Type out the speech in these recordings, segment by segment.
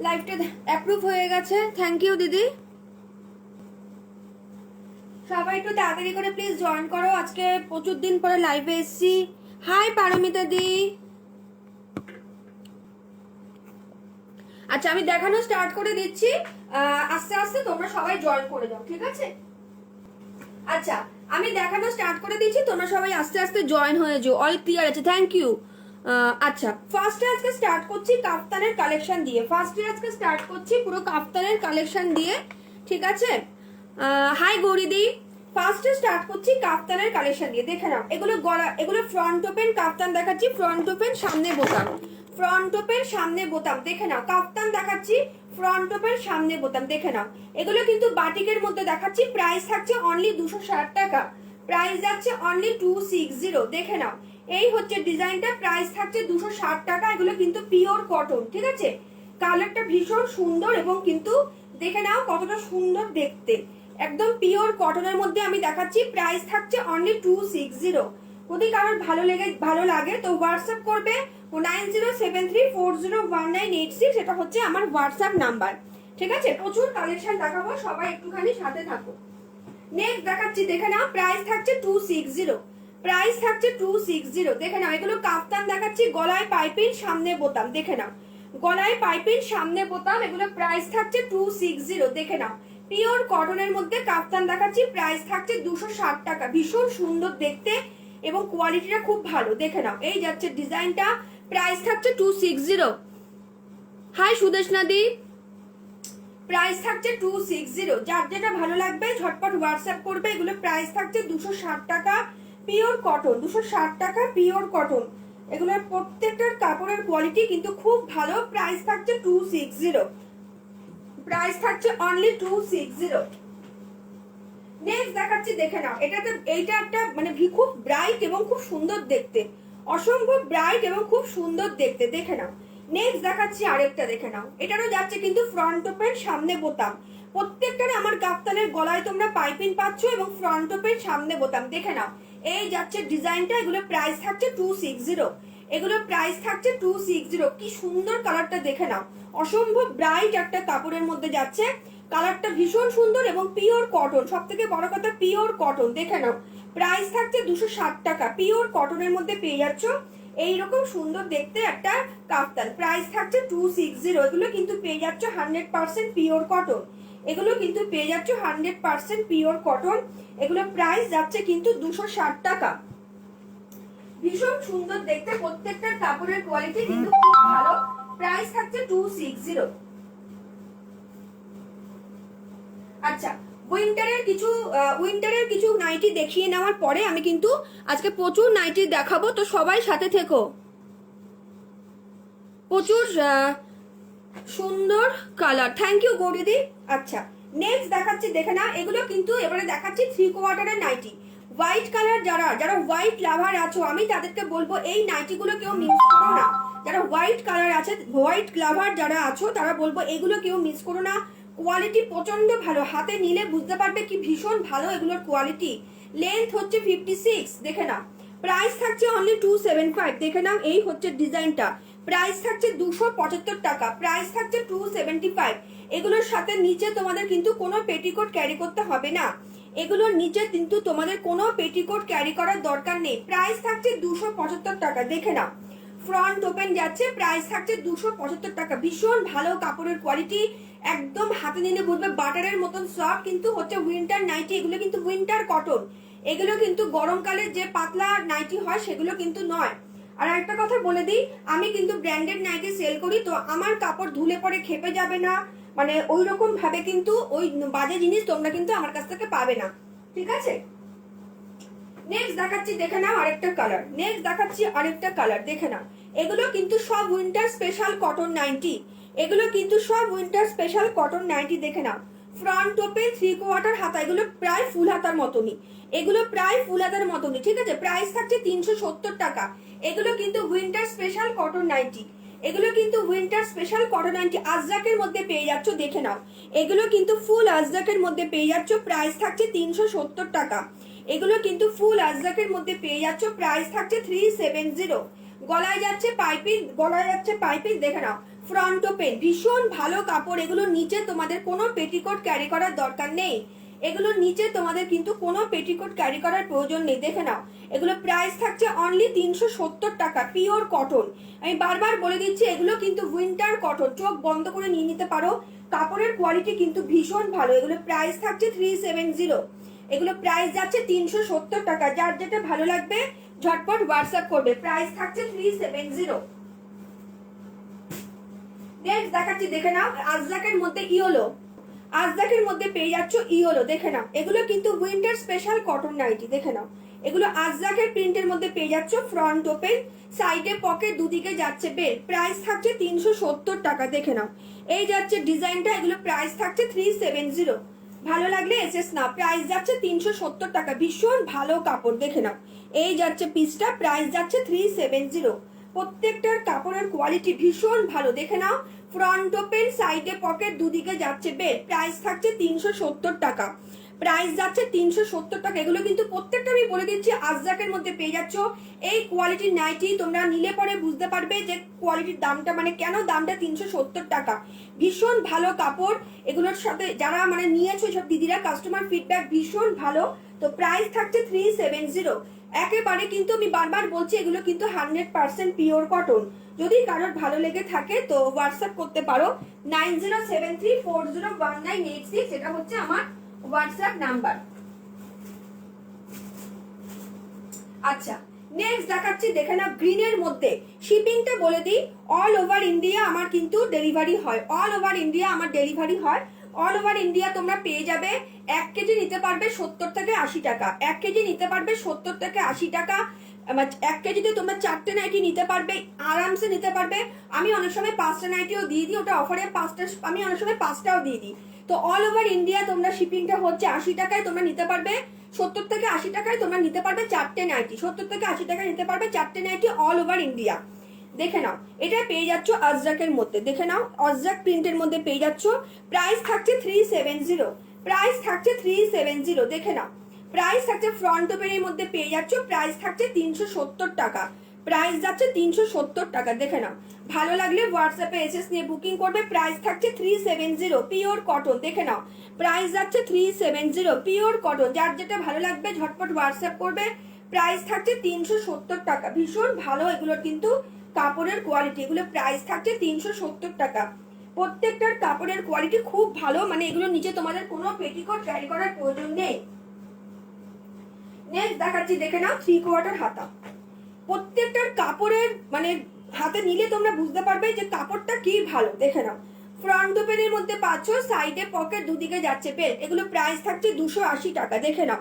লাইভটা অ্যাপ্রুভ হয়ে গেছে, থ্যাংক ইউ দিদি। সবাই একটু তাড়াতাড়ি করে প্লিজ জয়েন করো, আজকে প্রচুর দিন পরে লাইভে এসেছি। হাই পারমিতা দি। আচ্ছা আমি দেখানো স্টার্ট করে দিচ্ছি, আস্তে আস্তে তোমরা সবাই জয়েন করে যাও, ঠিক আছে? আচ্ছা আমি দেখানো স্টার্ট করে দিচ্ছি, তোমরা সবাই আস্তে আস্তে জয়েন হয়ে যাও। অল ক্লিয়ার আছে, থ্যাংক ইউ। আচ্ছা ফার্স্টে আজকে স্টার্ট করছি কাফতানের কালেকশন দিয়ে। ফার্স্টে আজকে স্টার্ট করছি পুরো কাফতানের কালেকশন দিয়ে, ঠিক আছে? হাই গৌরীদি। ফার্স্টে স্টার্ট করছি কাফতানের কালেকশন দিয়ে, দেখে নাও। এগুলো গলা, এগুলো ফ্রন্ট ওপেন কাফতান দেখাচ্ছি, ফ্রন্ট ওপেন সামনে বোতাম, ফ্রন্ট ওপেন সামনে বোতাম, দেখে নাও। কাফতান দেখাচ্ছি, ফ্রন্ট ওপেন সামনে বোতাম, দেখে নাও। এগুলো কিন্তু বাটিকের মধ্যে দেখাচ্ছি, প্রাইস থাকছে অনলি 260 টাকা, প্রাইস যাচ্ছে অনলি 260, দেখে নাও। এই হচ্ছে ডিজাইনটা, প্রাইস থাকছে 260 টাকা। এগুলো কিন্তু পিওর কটন, ঠিক আছে? কালারটা ভীষণ সুন্দর এবং কিন্তু দেখে নাও কতটা সুন্দর দেখতে, একদম পিওর কটনের মধ্যে আমি দেখাচ্ছি। প্রাইস থাকছে অনলি 260। যদি কারোর ভালো লাগে তো হোয়াটসঅ্যাপ করবে 9073401986, এটা হচ্ছে আমার হোয়াটসঅ্যাপ নাম্বার, ঠিক আছে? প্রচুর কালেকশন দেখাবো, সবাই একটুখানি সাথে থাকো। নেক্সট দেখাচ্ছি, দেখে নাও। প্রাইস থাকছে 260, প্রাইস থাকছে 260, দেখে নাও। এগুলো কাফতান দেখাচ্ছি, গলায় পাইপিং সামনে বোতাম, দেখে নাও। গলায় পাইপিং সামনে বোতাম, এগুলো প্রাইস থাকছে 260, দেখে নাও। পিওর কটনের মধ্যে কাফতান দেখাচ্ছি, প্রাইস থাকছে 260 টাকা। ভীষণ সুন্দর দেখতে এবং কোয়ালিটিটা খুব ভালো, দেখে নাও। এই যাচ্ছে ডিজাইনটা, প্রাইস থাকছে 260। হাই সুদেশনা দি। প্রাইস থাকছে 260, যার যেটা ভালো লাগবে ঝটপট হোয়াটসঅ্যাপ করবে। এগুলো প্রাইস থাকছে 260 টাকা, পিওর কটন, 260 টাকা পিওর কটন। এগুলোর প্রত্যেকটার কাপড়ের কোয়ালিটি কিন্তু খুব ভালো। প্রাইস থাকছে 260, প্রাইস থাকছে অনলি 260। নেক্সট দেখাচ্ছি, দেখে নাও। এইটা একটা মানে খুব ব্রাইট এবং খুব সুন্দর দেখতে, অসম্ভব ব্রাইট এবং খুব সুন্দর দেখতে, দেখে নাও। নেক্সট দেখাচ্ছি আরেকটা, দেখে নাও। এটারও যাচ্ছে কিন্তু ফ্রন্ট ওপেন সামনে বোতাম, প্রত্যেকটারে আমার কাফতানের গলায় তোমরা পাইপিং পাচ্ছ এবং ফ্রন্ট ওপেন সামনে বোতাম, দেখে নাও। এই যাচ্ছে ডিজাইনটা, এগুলো প্রাইস থাকছে 260, এগুলো প্রাইস থাকছে 260। কি সুন্দর কালারটা, দেখে নাও। অসম্ভব ব্রাইট একটা কাপড়ের মধ্যে যাচ্ছে, কালারটা ভীষণ সুন্দর এবং পিওর কটন, সব থেকে বড় কথা পিওর কটন, দেখে নাও। প্রাইস থাকছে 260 টাকা, পিওর কটনের মধ্যে পেয়ে যাচ্ছ এইরকম সুন্দর দেখতে একটা কাফতান। প্রাইস থাকছে 260। এগুলো কিন্তু পেয়ে যাচ্ছ 100% পিওর কটন, এগুলো কিন্তু পেয়ে যাচ্ছ 100% পিওর কটন। এগুলো প্রাইস যাচ্ছে কিন্তু 260 টাকা। ভীষণ সুন্দর দেখতে, প্রত্যেকটার কাপড়ের কোয়ালিটি কিন্তু খুব ভালো। প্রাইস থাকছে 260। আচ্ছা উইন্টারের কিছু নাইটি দেখিয়ে নেওয়ার পরে আমি কিন্তু আজকে প্রচুর নাইটি দেখাবো, তো সবাই সাথে থেকো। প্রচুর সুন্দর কালার, থ্যাংক ইউ গৌরীদি। আচ্ছা নেক্সট দেখাচ্ছি, দেখে না। এগুলো কিন্তু এবারে দেখাচ্ছি 3/4 নাইটি, হোয়াইট কালার। যারা হোয়াইট লাভার আছো আমি তাদেরকে বলবো এই নাইটিগুলো কেউ মিস করো না। যারা হোয়াইট কালার আছে, হোয়াইট লাভার যারা আছো তারা বলবো এগুলো কেউ মিস করো না। কোয়ালিটি প্রচন্ড ভালো, হাতে নিলে বুঝতে পারবে কি ভীষণ ভালো এগুলোর কোয়ালিটি। লেন্থ হচ্ছে 56, দেখে নাও। প্রাইস থাকছে অনলি 275, দেখে নাও। এই হচ্ছে ডিজাইনটা, প্রাইস থাকছে 275 টাকা, প্রাইস থাকছে 275। এগুলোর সাথে নিচে তোমাদের কিন্তু কোনো পেটিকোট ক্যারি করতে হবে না, এগুলোর নিচে কিন্তু তোমাদের কোনো পেটিকোট ক্যারি করার দরকার নেই। প্রাইস থাকছে 275 টাকা, দেখে নাও। ফ্রন্ট ওপেন যাচ্ছে, প্রাইস থাকছে 275 টাকা। ভীষণ ভালো কাপড়ের কোয়ালিটি, একদম হাতে নিলে বুঝবে বাটারের মতন সফট। কিন্তু হচ্ছে উইন্টার নাইটি, এগুলো কিন্তু উইন্টার কটন, এগুলো কিন্তু গরমকালের যে পাতলা নাইটি হয় সেগুলো কিন্তু নয়। আর একটা কথা বলে দিই, আমি কিন্তু ব্র্যান্ডেড নাইটি সেল করি, তো আমার কাপড় ধুলে পরে খেপে যাবে না, মানে ওই রকম ভাবে কিন্তু ওই বাজে জিনিস তোমরা কিন্তু আমার কাছ থেকে পাবে না, ঠিক আছে? নেক্সট দেখাচ্ছি, দেখে নাও আরেকটা কালার। নেক্সট দেখাচ্ছি আরেকটা কালার, দেখে নাও। এগুলো কিন্তু সব উইন্টার স্পেশাল কটন নাইটি, এগুলো কিন্তু সব উইন্টার স্পেশাল কটন নাইটি, দেখে নাও। ফ্রন্ট ওপেন 3/4 হাতা, এগুলো প্রায় ফুল হাতার মতনই, এগুলো প্রায় ফুল হাতার মতনই, ঠিক আছে? প্রাইস থাকছে 370 টাকা। এগুলো কিন্তু উইন্টার স্পেশাল কটন নাইটি, এগুলো কিন্তু উইন্টার স্পেশাল কটন নাইটি আজরাকের মধ্যে পেয়ে যাচ্ছ, দেখে নাও। এগুলো কিন্তু ফুল আজরাকের মধ্যে পেয়ে যাচ্ছ, প্রাইস থাকছে 370 টাকা। এগুলো কিন্তু ফুল আজরাকের মধ্যে পেয়ে যাচ্ছ, প্রাইস থাকছে 370। গলায় যাচ্ছে পাইপিং, গলায় যাচ্ছে পাইপিং, দেখে নাও। ফ্রন্ট ওপেন, ভীষণ ভালো কাপড়। এগুলো নিচে তোমাদের কোনো পেটিকোট ক্যারি করার দরকার নেই, এগুলো নিচে তোমাদের কিন্তু কোনো পেটিকোট ক্যারি করার প্রয়োজন নেই। দেখে নাও, এগুলো প্রাইস থাকছে অনলি 370 টাকা, পিওর কটন। আমি বারবার বলে দিচ্ছি এগুলো কিন্তু উইন্টার কটন, চোখ বন্ধ করে নিয়ে নিতে পারো। কাপড়ের কোয়ালিটি কিন্তু ভীষণ ভালো। এগুলো প্রাইস থাকছে 370, এগুলো প্রাইস যাচ্ছে 370 টাকা। যার যেটা ভালো লাগবে ঝটপট হোয়াটসঅ্যাপ করবে। প্রাইস থাকছে 370। নেক্সট দেখাচ্ছি, দেখে নাও আজরাকের মধ্যে ইয়েলো, আজরাকের মধ্যে পেয়ে যাচ্ছ ইয়েলো। দেখে নাও, এগুলো কিন্তু উইন্টার স্পেশাল কটন নাইটি। দেখে নাও, এগুলো আজরাকের প্রিন্টের মধ্যে পেয়ে যাচ্ছ, ফ্রন্ট ওপেন, সাইডে পকেট, দুদিকে যাচ্ছে বেল। প্রাইস থাকছে 370 টাকা। দেখে নাও, এই যাচ্ছে ডিজাইনটা, এগুলো প্রাইস থাকছে 370। ভালো লাগলে এসএস না, প্রাইস যাচ্ছে 370 টাকা, ভীষণ ভালো কাপড়। দেখে নাও, এই যাচ্ছে পিসটা, প্রাইস যাচ্ছে 370। প্রত্যেকটার কাপড়ের কোয়ালিটি ভীষণ ভালো। দেখে নাও, ফ্রন্ট ওপেন, সাইডে পকেট, দুদিকে যাচ্ছে বেল। প্রাইস থাকছে 370 টাকা, প্রাইস যাচ্ছে 370 টাকা। এগুলো কিন্তু প্রত্যেকটা আমি বলে দিচ্ছি আজরাকের মধ্যে পেয়ে যাচ্ছ। এই কোয়ালিটির নাইটি তোমরা নিলে পরে বুঝতে পারবে যে কোয়ালিটির দামটা, মানে কেন দামটা 370 টাকা। ভীষণ ভালো কাপড়, এগুলোর সাথে যারা মানে নিয়েছো সব দিদিরা, কাস্টমার ফিডব্যাক ভীষণ ভালো। তো প্রাইস থাকছে 370। একেবারে কিন্তু আমি বারবার বলছি এগুলো কিন্তু 100% পিওর কটন। যদি কারোর ভালো লেগে থাকে তো হোয়াটসঅ্যাপ করতে পারো 9073401986, এটা হচ্ছে আমার হোয়াটসঅ্যাপ নাম্বার। আচ্ছা, নেক্সট দেখাচ্ছি, দেখে না গ্রিনের মধ্যে। শিপিংটা বলে দিই, অল ওভার ইন্ডিয়া আমার কিন্তু ডেলিভারি হয়, অল ওভার ইন্ডিয়া আমার ডেলিভারি হয়। অল ওভার ইন্ডিয়া তোমরা পেয়ে যাবে। 1 কেজি নিতে পারবে 70 থেকে 80 টাকা, 1 কেজি নিতে পারবে 70 থেকে 80 টাকা। 1 কেজিতে তোমরা 4টে নাইটি নিতে পারবে, আরামসে নিতে পারবে। আমি অনেক সময় 5টা নাইটিও দিয়ে দিই, ওটা অফারে 5টা, আমি অনেক সময় 5টাও দিয়ে দিই। তো অল ওভার ইন্ডিয়া তোমরা শিপিংটা হচ্ছে 80 টাকায় তোমরা নিতে পারবে, 70 থেকে 80 টাকায় তোমরা নিতে পারবে 4টে নাইটি, 70 থেকে 80 টাকায় নিতে পারবে 4টে নাইটি, অল ওভার ইন্ডিয়া। দেখে নাও, এটা পেয়ে যাচ্ছ আজরাকের মধ্যে। দেখে নাও, আজরাক প্রিন্টের মধ্যে পেয়ে যাচ্ছ। প্রাইস থাকছে 370, প্রাইস থাকছে 370। দেখে নাও, প্রাইস থাকছে ফ্রন্ট ওপেনের মধ্যে পেয়ে যাচ্ছ, প্রাইস থাকছে 370 টাকা, প্রাইস যাচ্ছে 370 টাকা। দেখে নাও, ভালো লাগলে হোয়াটসঅ্যাপে এসএস নিয়ে বুকিং করবে। প্রাইস থাকছে 370, পিওর কটন। দেখে নাও, প্রাইস যাচ্ছে 370, পিওর কটন। যার যেটা ভালো লাগবে ঝটপট হোয়াটসঅ্যাপ করবে। প্রাইস থাকছে 370 টাকা, ভীষণ ভালো এগুলোর কিন্তু কাপড়ের কোয়ালিটি। এগুলো প্রাইস থাকছে 370 টাকা। প্রত্যেকটার কাপড়ের কোয়ালিটি খুব ভালো, মানে এগুলো নিচে তোমাদের কোনো পেটিকোট ক্যারি করার প্রয়োজন নেই। নেক্সট দেখাচ্ছি, দেখে নাও 3/4 হাতা। প্রত্যেকটার কাপড়ের মানে হাতে নিলে তোমরা বুঝতে পারবে যে কাপড়টা কি ভালো। দেখে নাও, ফ্রন্ট ওপেনের মধ্যে পাচ্ছ, সাইডে পকেট, দুদিকে যাচ্ছে বেল। এগুলো প্রাইস থাকছে 280 টাকা। দেখে নাও,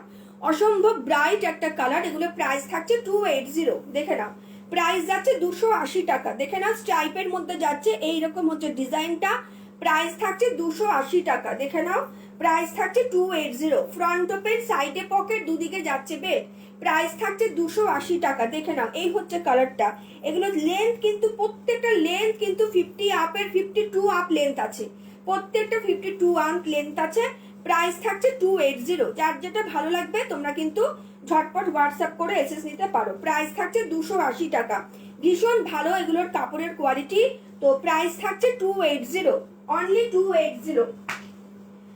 অসম্ভব ব্রাইট একটা কালার। এগুলো প্রাইস থাকছে 280। দেখে নাও, প্রাইস যাচ্ছে 280 টাকা। দেখে নাও, স্ট্রাইপের মধ্যে যাচ্ছে, এইরকম হচ্ছে ডিজাইনটা। প্রাইস থাকছে 280 টাকা। দেখে নাও, প্রাইস থাকছে 280। ফ্রন্ট ওপেন, সাইডে পকেট, দুদিকে যাচ্ছে বেল। প্রাইস থাকছে 280 টাকা। দেখে নাও, এই হচ্ছে কালারটা। এগুলো লেন্থ কিন্তু প্রত্যেকটা লেন্থ কিন্তু 50 আপের, 52 আপ লেন্থ আছে, প্রত্যেকটা 52 আপ লেন্থ আছে। প্রাইস থাকছে 280। যার যেটা ভালো লাগবে তোমরা কিন্তু ঝটপট হোয়াটসঅ্যাপ করে এসএস নিতে পারো। প্রাইস থাকছে 280 টাকা, ভীষণ ভালো এগুলোর কাপড়ের কোয়ালিটি। তো প্রাইস থাকছে 280, অনলি 280।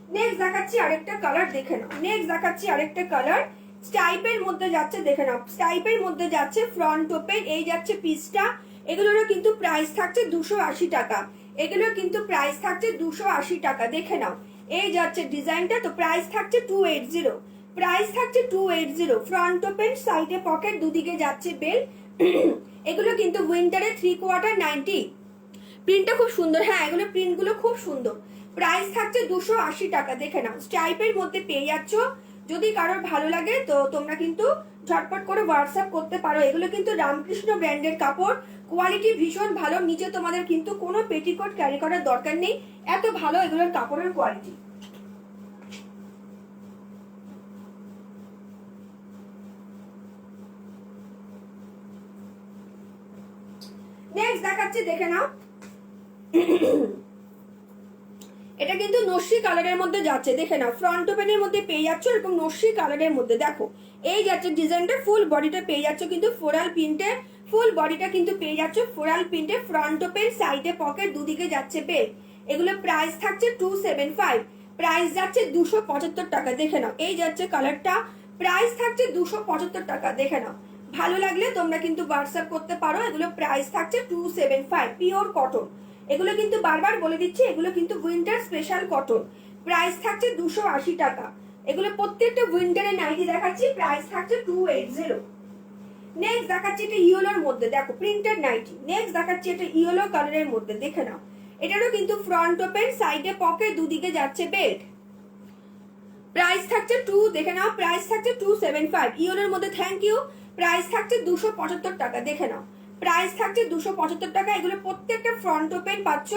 নেক্সট দেখাচ্ছি আরেকটা কালার। দেখে নাও, নেক্সট দেখাচ্ছি আরেকটা কালার, স্টাইপের মধ্যে যাচ্ছে। দেখে নাও, স্টাইপের মধ্যে যাচ্ছে, ফ্রন্ট ওপেন, এই যাচ্ছে পিসটা। এগুলোরও কিন্তু প্রাইস থাকছে 280 টাকা, এগুলোর কিন্তু প্রাইস থাকছে 280 টাকা। দেখে নাও, এই যাচ্ছে ডিজাইনটা। তো প্রাইস থাকছে 280, প্রাইস থাকছে 280। ফ্রন্ট ওপেন, সাইডে পকেট, দুদিকে যাচ্ছে বেল। এগুলো কিন্তু উইন্টারের 3/4 নাইটি। প্রিন্টটা খুব সুন্দর, হ্যাঁ এগুলো প্রিন্টগুলো খুব সুন্দর। প্রাইস থাকছে 280 টাকা। দেখে নাও, স্ট্রাইপের মধ্যে পেয়ে যাচ্ছ। যদি কারোর ভালো লাগে তো তোমরা কিন্তু ঝটপট করে হোয়াটসঅ্যাপ করতে পারো। এগুলো কিন্তু রামকৃষ্ণ ব্র্যান্ডের কাপড়, কোয়ালিটি ভীষণ ভালো। নিচে তোমাদের কিন্তু কোনো পেটিকোট ক্যারি করার দরকার নেই, এত ভালো এগুলোর কাপড়ের কোয়ালিটি। নেক্সট দেখাচ্ছি, দেখে নাও, এটা কিন্তু নস্যি কালারের মধ্যে যাচ্ছে। দেখে নাও, ফ্রন্ট ওপেনের মধ্যে পেয়ে যাচ্ছ এরকম নস্যি কালারের মধ্যে। দেখো, এই যাচ্ছে ডিজাইনটা, ফুল বডিটা পেয়ে যাচ্ছ কিন্তু ফ্লোরাল প্রিন্টে, ফুল বডিটা কিন্তু পেয়ে যাচ্ছ ফ্লোরাল প্রিন্টে, ফ্রন্ট ওপেন, সাইডে পকেট, দুদিকে যাচ্ছে বেল্ট। এগুলো প্রাইস থাকছে 275, প্রাইস যাচ্ছে 275 টাকা। দেখে নাও, এই যাচ্ছে কালারটা, প্রাইস থাকছে 275 টাকা। দেখে নাও, ভালো লাগলে তোমরা কিন্তু হোয়াটসঅ্যাপ করতে পারো। এগুলো প্রাইস থাকছে 275, পিওর কটন। এগুলো কিন্তু বারবার বলে দিচ্ছি, এগুলো কিন্তু উইন্টার স্পেশাল কটন। প্রাইস থাকছে 280 টাকা। এগুলো প্রত্যেকটা উইন্টারের নাইটি দেখাচ্ছি, প্রাইস থাকছে 280। নেক্সট দেখাচ্ছি এটা ইয়েলোর মধ্যে, দেখো প্রিন্টেড নাইটি। নেক্সট দেখাচ্ছি এটা ইয়েলো কালারের মধ্যে, দেখে নাও। এটারও কিন্তু ফ্রন্ট ওপেন, সাইডে পকেট, দুদিকে যাচ্ছে বেল্ট। প্রাইস থাকছে দেখে নাও, প্রাইস থাকছে 275 ইয়েলোর মধ্যে। Thank you. প্রাইস থাকছে 275 টাকা। দেখে নাও, প্রাইস থাকছে 275 টাকা। এগুলো প্রত্যেকটা ফ্রন্ট ওপেন পাচ্ছ,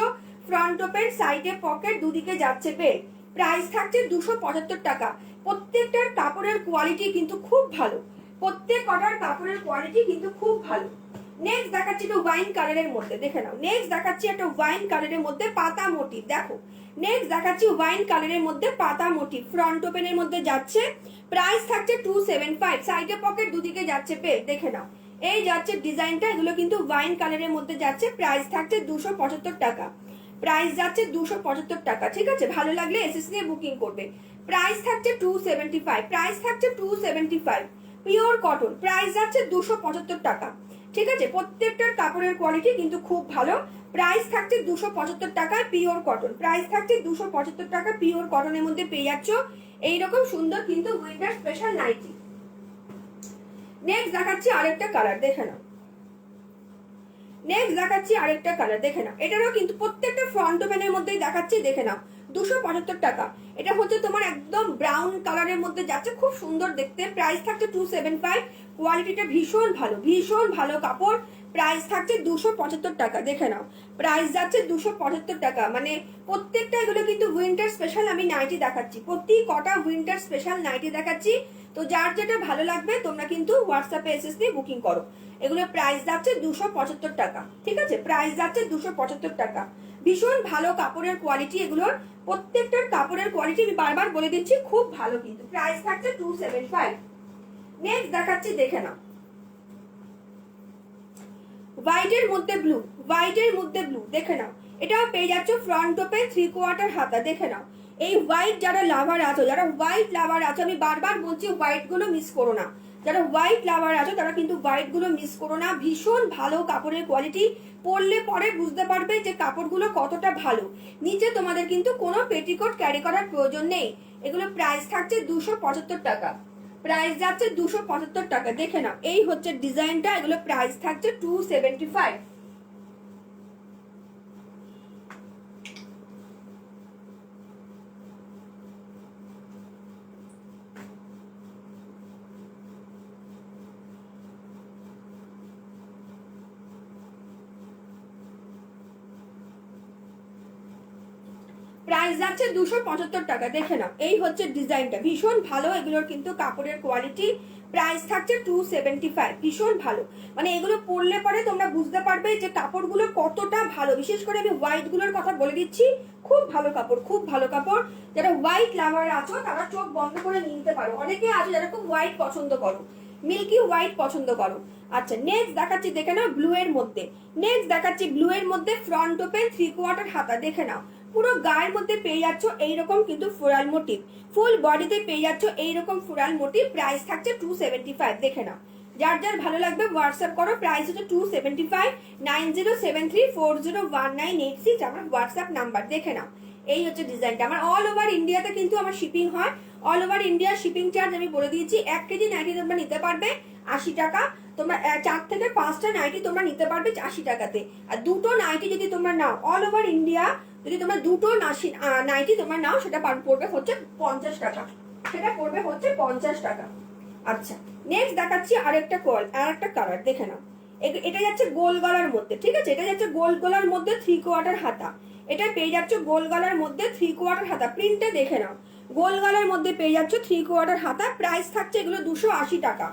ফ্রন্ট ওপেন, সাইডে পকেট, দুদিকে যাচ্ছে বেল্ট। প্রাইস থাকছে 275 টাকা। প্রত্যেকটার কাপড়ের কোয়ালিটি কিন্তু খুব ভালো, প্রত্যেক কটার কাপড়ের কোয়ালিটি কিন্তু খুব ভালো। নেক্সট দেখাচ্ছি একটা ওয়াইন কালারের মধ্যে, দেখে নাও। নেক্সট দেখাচ্ছি একটা ওয়াইন কালারের মধ্যে পাতা মোটিভ, দেখো। নেক্সট দেখাচ্ছি ওয়াইন কালারের মধ্যে পাতা মোটিভ, ফ্রন্ট ওপেনের মধ্যে যাচ্ছে। প্রাইস থাকছে 275, সাইডে পকেট, দুদিকে যাচ্ছে বেল্ট। দেখে নাও, এই যাচ্ছে ডিজাইনটা। এগুলো কিন্তু ওয়াইন কালারের মধ্যে যাচ্ছে, প্রাইস থাকছে 275 টাকা। প্রাইস যাচ্ছে 275 টাকা। ঠিক আছে, ভালো লাগলে এসএস নিয়ে বুকিং করবে। প্রাইস থাকছে 275, প্রাইস থাকছে 275, পিওর কটন। প্রাইস যাচ্ছে 275 টাকা। ঠিক আছে, প্রত্যেকটার কাপড়ের কোয়ালিটি কিন্তু খুব ভালো। প্রাইস থাকছে 275 টাকা, পিওর কটন। প্রাইস থাকছে 275 টাকা, পিওর কটনের মধ্যে পেয়ে যাচ্ছ এইরকম সুন্দর কিন্তু উইন্টার স্পেশাল নাইটি। নেক্সট দেখাচ্ছি আরেকটা কালার, দেখে নাও। নেক্সট দেখাচ্ছি আরেকটা কালার, দেখে নাও। এটারও কিন্তু প্রত্যেকটা ফ্রন্ট ওপেনের মধ্যেই দেখাচ্ছি, দেখে নাও। 275 টাকা। এটা হচ্ছে তোমার একদম ব্রাউন কালারের মধ্যে যাচ্ছে, খুব সুন্দর দেখতে। প্রাইস থাকছে 275, কোয়ালিটিটা ভীষণ ভালো, ভীষণ ভালো কাপড়। প্রাইস থাকছে 275 টাকা। দেখে নাও, প্রাইস যাচ্ছে 275 টাকা। মানে প্রত্যেকটা এগুলো কিন্তু উইন্টার স্পেশাল আমি নাইটি দেখাচ্ছি, প্রতি কটা উইন্টার স্পেশাল নাইটি দেখাচ্ছি। তো যার যেটা ভালো লাগবে তোমরা কিন্তু হোয়াটসঅ্যাপে এসএস দিয়ে বুকিং করো। এগুলো প্রাইস যাচ্ছে 275 টাকা। ঠিক আছে, প্রাইস যাচ্ছে 275 টাকা। ভীষণ ভালো কাপড়ের কোয়ালিটি এগুলোর, প্রত্যেকটার কাপড়ের কোয়ালিটি আমি বারবার বলে দিচ্ছি খুব ভালো কিন্তু। প্রাইস থাকছে 275। নেক্সট দেখাচ্ছি, দেখে নাও। হোয়াইটের মধ্যে ব্লু, হোয়াইটের মধ্যে ব্লু, দেখে নাও। এটাও পেয়ে যাচ্ছ ফ্রন্ট ওপেন, 3/4 হাতা। দেখে নাও, এই হোয়াইট যারা লাভার আছো, যারা হোয়াইট লাভার আছো, আমি বারবার বলছি হোয়াইট গুলো মিস করো না। যারা হোয়াইট লাভার আছো তারা কিন্তু হোয়াইট গুলো মিস করো না। ভীষণ ভালো কাপড়ের কোয়ালিটি, পরলে পরে বুঝতে পারবে যে কাপড়গুলো কতটা ভালো। নিচে তোমাদের কিন্তু কোনো পেটিকোট ক্যারি করার প্রয়োজন নেই। এগুলো প্রাইস থাকছে 275 টাকা। প্রাইস যাচ্ছে 275 টাকা। দেখে নাও, এই হচ্ছে ডিজাইনটা। এগুলো প্রাইস থাকছে 275। প্রাইস যাচ্ছে 275 টাকা। দেখে নাও, এই হচ্ছে ডিজাইনটা, ভীষণ ভালো। এগুলোর কিন্তু কাপড়ের কোয়ালিটি। প্রাইস থাকছে 275, ভীষণ ভালো। মানে এগুলো পরলে পরে তোমরা বুঝতে পারবে যে কাপড়গুলো কতটা ভালো। বিশেষ করে আমি হোয়াইট গুলোর কথা বলে দিচ্ছি, খুব ভালো কাপড়, খুব ভালো কাপড়। যারা হোয়াইট লাভার আছো তারা চোখ বন্ধ করে নিতে পারো। অনেকে আছো যারা খুব হোয়াইট পছন্দ করো, মিল্কি হোয়াইট পছন্দ করো। আচ্ছা, নেক্সট দেখাচ্ছি, দেখে নাও ব্লু এর মধ্যে। নেক্সট দেখাচ্ছি ব্লু এর মধ্যে ফ্রন্ট ওপেন, 3/4 হাতা। দেখে নাও, পুরো গায়ের মধ্যে পেয়ে যাচ্ছ এইরকম কিন্তু ফ্লোরাল মোটিভ, ফুল বডিতে পেয়ে যাচ্ছ এইরকম ফ্লোরাল মোটিভ। প্রাইস থাকছে 275। দেখে নাও, যার যার ভালো লাগবে হোয়াটসঅ্যাপ করো। প্রাইস হচ্ছে 275। 9073401986 আমার হোয়াটসঅ্যাপ নাম্বার। দেখে নাও, এই হচ্ছে ডিজাইনটা। আমার অল ওভার ইন্ডিয়াতে কিন্তু আমার শিপিং হয়। All over India shipping charge আমি বলে দিয়েছি। 1 কেজি নাইটি তোমরা নিতে পারবে 80 টাকা। তোমরা 4 থেকে 5টা নাইটি তোমরা নিতে পারবে 80 টাকাতে। আর দুটো নাইটি যদি তোমরা নাও অল ওভার ইন্ডিয়া, যদি তোমরা দুটো নাইটি তোমরা নাও, সেটা পড়বে হচ্ছে 50 টাকা। সেটা পড়বে হচ্ছে 50 টাকা। আচ্ছা, নেক্সট দেখাচ্ছি আরেকটা কালার। দেখে নাও, এটা যাচ্ছে গোল গলার মধ্যে। ঠিক আছে, এটা যাচ্ছে গোল গলার মধ্যে 3/4 হাতা। এটা পেয়ে যাচ্ছ গোল গলার মধ্যে 3/4 হাতা। প্রিন্টে দেখে নাও, গোল গলার মধ্যে পেয়ে যাচ্ছ 3/4 হাতা। প্রাইস থাকছে এগুলো 280 টাকা।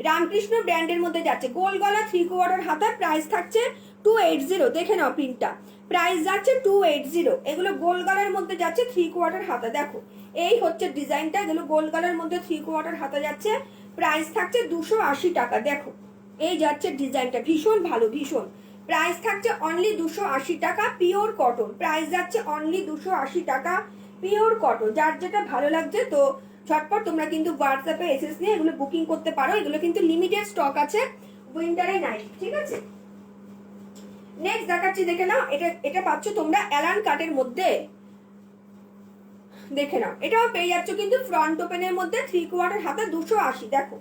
রামকৃষ্ণ ব্র্যান্ডের মধ্যে যাচ্ছে গোল গলা 3/4 হাতা। প্রাইস থাকছে 280। দেখে নাও প্রিন্টটা, প্রাইস যাচ্ছে 280। এগুলো গোল গলার মধ্যে যাচ্ছে 3/4 হাতা। দেখো, এই হচ্ছে ডিজাইনটা। এগুলো গোল গলার মধ্যে 3/4 হাতা যাচ্ছে। প্রাইস থাকছে 280 টাকা। দেখো, এই যাচ্ছে ডিজাইনটা, ভীষণ ভালো, ভীষণ। প্রাইস থাকছে অনলি 280 টাকা, পিওর কটন। প্রাইস যাচ্ছে অনলি 280 টাকা, পিওর কটন। যার যেটা ভালো লাগছে তো ঝটপট তোমরা কিন্তু হোয়াটসঅ্যাপে এসএস নিয়ে এগুলো বুকিং করতে পারো। এগুলো কিন্তু লিমিটেড স্টক আছে, উইন্টারে নাই, ঠিক আছে। নেক্সট দেখাচ্ছি, দেখে নাও। এটা পাচ্ছ তোমরা অ্যালান কাটের মধ্যে, দেখে নাও। এটাও পেয়ে যাচ্ছ কিন্তু ফ্রন্ট ওপেনের মধ্যে 3/4 হাতে 280। দেখো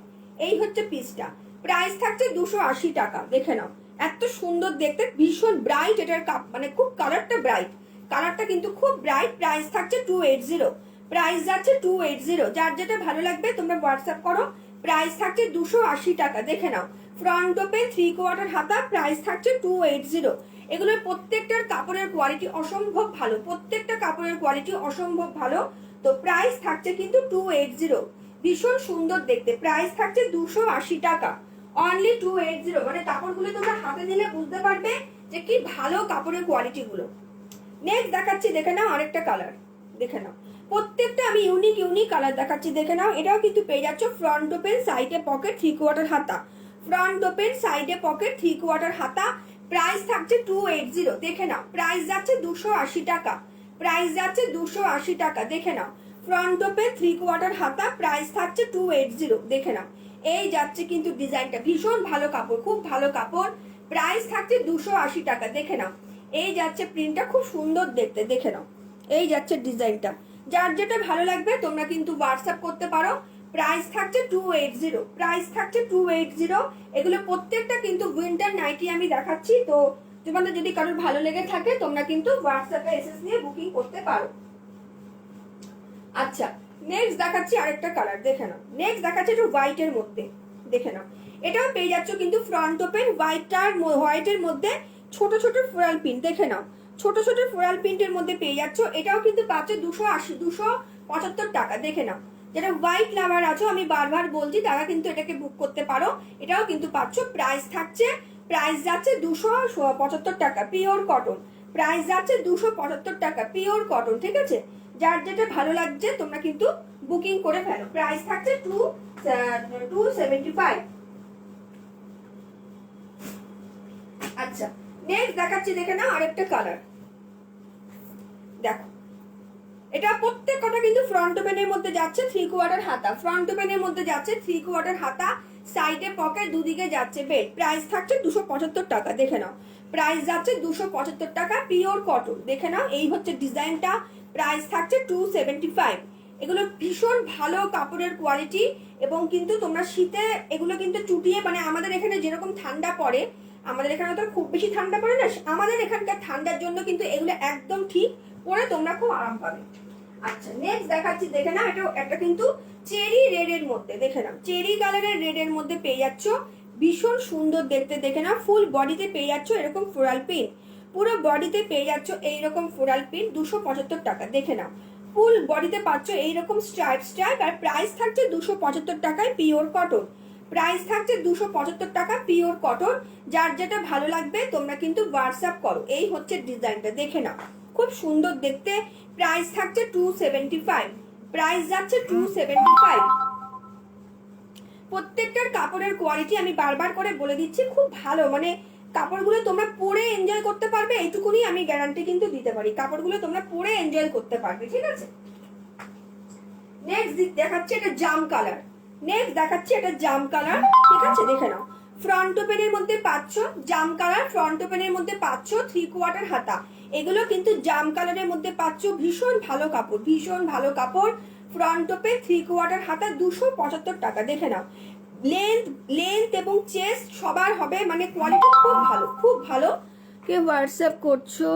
এই হচ্ছে পিসটা, প্রাইস থাকছে 280 টাকা। দেখে নাও, এত সুন্দর দেখতে, ভীষণ ব্রাইট। এটার মানে খুব কালারটা ব্রাইট, কালারটা কিন্তু খুব ব্রাইট। প্রাইস থাকছে 280, প্রাইস যাচ্ছে 280। যার যেটা ভালো লাগবে তোমরা হোয়াটসঅ্যাপ করো। প্রাইস থাকছে 280 টাকা। দেখে নাও, ফ্রন্ট ওপেন 3/4 হাতা, প্রাইস থাকছে 280। এগুলোর প্রত্যেকটার কাপড়ের কোয়ালিটি অসম্ভব ভালো, প্রত্যেকটা কাপড়ের কোয়ালিটি অসম্ভব ভালো। তো প্রাইস থাকছে কিন্তু 280, ভীষণ সুন্দর দেখতে। প্রাইস থাকছে 280 টাকা, অনলি 280। মানে কাপড়গুলো তোমরা হাতে নিলে বুঝতে পারবে যে কি ভালো কাপড়ের কোয়ালিটি গুলো। নেক্সট দেখাচ্ছি, দেখে নাও আরেকটা কালার। দেখে নাও, প্রত্যেকটা আমি ইউনিক ইউনিক কালার দেখাচ্ছি। দেখে নাও, এটাও কিন্তু পেয়ে যাচ্ছ ফ্রন্ট ওপেন, সাইডে পকেট, 3/4 হাতা। ফ্রন্ট ওপেন, সাইডে পকেট, 3/4 হাতা। প্রাইস থাকছে 280। দেখে নাও, প্রাইস যাচ্ছে 280 টাকা, প্রাইস যাচ্ছে 280 টাকা। দেখে নাও, ফ্রন্ট ওপেন 3/4 হাতা, প্রাইস থাকছে 280। দেখে নাও, এই যাচ্ছে কিন্তু ডিজাইনটা, ভীষণ ভালো কাপড়, খুব ভালো কাপড়। প্রাইস থাকছে 280 টাকা। দেখে নাও, এই যাচ্ছে প্রিন্টটা, খুব সুন্দর দেখতে। দেখে নাও, এই যাচ্ছে ডিজাইনটা। যার যেটা ভালো লাগবে তোমরা কিন্তু হোয়াটসঅ্যাপ করতে পারো। প্রাইস থাকছে 280, প্রাইস থাকছে 280। এগুলো প্রত্যেকটা কিন্তু উইন্টার নাইটি আমি দেখাচ্ছি। তো তোমাদের যদি কারোর ভালো লেগে থাকে তোমরা কিন্তু হোয়াটসঅ্যাপে এসএস নিয়ে বুকিং করতে পারো। আচ্ছা, নেক্সট দেখাচ্ছি আরেকটা কালার। দেখে নাও, নেক্সট দেখাচ্ছি একটু হোয়াইটের মধ্যে। দেখে নাও, এটাও পেয়ে যাচ্ছ কিন্তু ফ্রন্ট ওপেন, হোয়াইটের মধ্যে ছোট ছোট ফ্লোরাল প্রিন্ট। দেখে নাও, ছোট ছোট ফ্লোরাল প্রিন্টের মধ্যে পেয়ে যাচ্ছ। এটাও কিন্তু পাচ্ছ 275 টাকা। দেখে নাও, যেটা হোয়াইট লাভার আছো, আমি বারবার বলছি তারা কিন্তু এটাকে বুক করতে পারো। এটাও কিন্তু পাচ্ছ। প্রাইস থাকছে, প্রাইস যাচ্ছে 275 টাকা, পিওর কটন। প্রাইস যাচ্ছে 275 টাকা, পিওর কটন, ঠিক আছে। যার যেটা ভালো লাগছে তোমরা কিন্তু বুকিং করে ফেলো। প্রাইস থাকছে 275। আচ্ছা, নেক্সট দেখাচ্ছি, দেখে নাও আরেকটা কালার। দেখো, এটা প্রত্যেক কটা কিন্তু ফ্রন্ট ওপেনের মধ্যে যাচ্ছে 3/4 হাতা। ফ্রন্ট ওপেনের মধ্যে যাচ্ছে 3/4 হাতা, সাইডে পকেট, দুদিকে যাচ্ছে বেল্ট। প্রাইস থাকছে 275 টাকা। দেখে নাও, প্রাইস যাচ্ছে 275 টাকা, পিওর কটন। দেখে নাও, এই হচ্ছে ডিজাইনটা। প্রাইস থাকছে 275। এগুলো ভীষণ ভালো কাপড়ের কোয়ালিটি। এবং কিন্তু তোমরা শীতে এগুলো কিন্তু চুটিয়ে, মানে আমাদের এখানে যেরকম ঠান্ডা পড়ে, আমাদের এখানে তো খুব বেশি ঠান্ডা পড়ে না, আমাদের এখানকার ঠান্ডার জন্য কিন্তু এগুলো একদম ঠিক, পরে তোমরা খুব আরাম পাবে। আচ্ছা, নেক্সট দেখাচ্ছি, দেখে নাও। এটা একটা কিন্তু চেরি রেড এর মধ্যে। দেখে নাও, চেরি কালারের রেড এর মধ্যে পেয়ে যাচ্ছ, ভীষণ সুন্দর দেখতে। দেখে নাও, ফুল বডিতে পেয়ে যাচ্ছ এরকম ফ্লোরাল প্রিন্ট, পুরো বডিতে পেয়ে যাচ্ছ এইরকম ফ্লোরাল প্রিন্ট, 275 টাকা। দেখে নাও, ফুল বডিতে পাচ্ছ এইরকম স্ট্রাইপ স্ট্রাইপ। আর প্রাইস থাকছে 275 টাকায়, পিওর কটন। প্রাইস থাকছে 275 টাকা, পিওর কটন। যার যেটা ভালো লাগবে তোমরা কিন্তু হোয়াটসঅ্যাপ করো। এই হচ্ছে ডিজাইনটা, দেখে নাও, খুব সুন্দর দেখতে। প্রাইস থাকছে 275, প্রাইস যাচ্ছে 275। প্রত্যেকটার কাপড়ের কোয়ালিটি আমি বারবার করে বলে দিচ্ছি, খুব ভালো। মানে কাপড়গুলো তোমরা পরে এনজয় করতে পারবে, এইটুকুনি আমি গ্যারান্টি কিন্তু দিতে পারি। কাপড়গুলো তোমরা পরে এনজয় করতে পারবে, ঠিক আছে। নেক্সট দেখাচ্ছি এটা জাম কালার। নেক্সট দেখাচ্ছি এটা জাম কালার, ঠিক আছে। দেখে নাও, ফ্রন্ট ওপেনের মধ্যে পাচ্ছ জাম কালার, ফ্রন্ট ওপেনের মধ্যে পাচ্ছ 3/4 হাতা। এগুলো কিন্তু জাম কালারের মধ্যে পাচ্ছ, ভীষণ ভালো কাপড়, ভীষণ ভালো কাপড়। ফ্রন্ট ওপেন 3/4 হাতা, 275 টাকা। দেখে নাও, লেন্থ এবং চেস্ট সবার হবে, মানে কোয়ালিটি খুব ভালো, খুব ভালো। কে হোয়াটসঅ্যাপ করছো?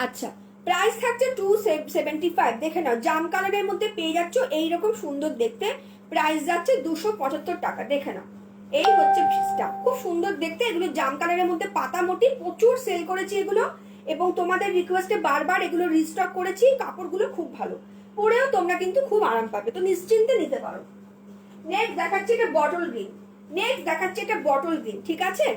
আচ্ছা, প্রাইস থাকছে 275। দেখে নাও, জাম কালারের মধ্যে পেয়ে যাচ্ছ এইরকম সুন্দর দেখতে। প্রাইস যাচ্ছে 275 টাকা। দেখে নাও, এই হচ্ছে পিসটা, খুব সুন্দর দেখতে। এগুলো জাম কালারের মধ্যে পাতা মোটি, প্রচুর সেল করেছি এগুলো, এবং তোমাদের রিকোয়েস্টে বারবার এগুলো রিস্টক করেছি। কাপড়গুলো খুব ভালো, পরেও তোমরা কিন্তু খুব আরাম পাবে, তো নিশ্চিন্তে নিতে পারো। নেক্সট দেখাচ্ছি এটা বটল গ্রিন। নেক্সট দেখাচ্ছি এটা বটল গ্রিন, ঠিক আছে।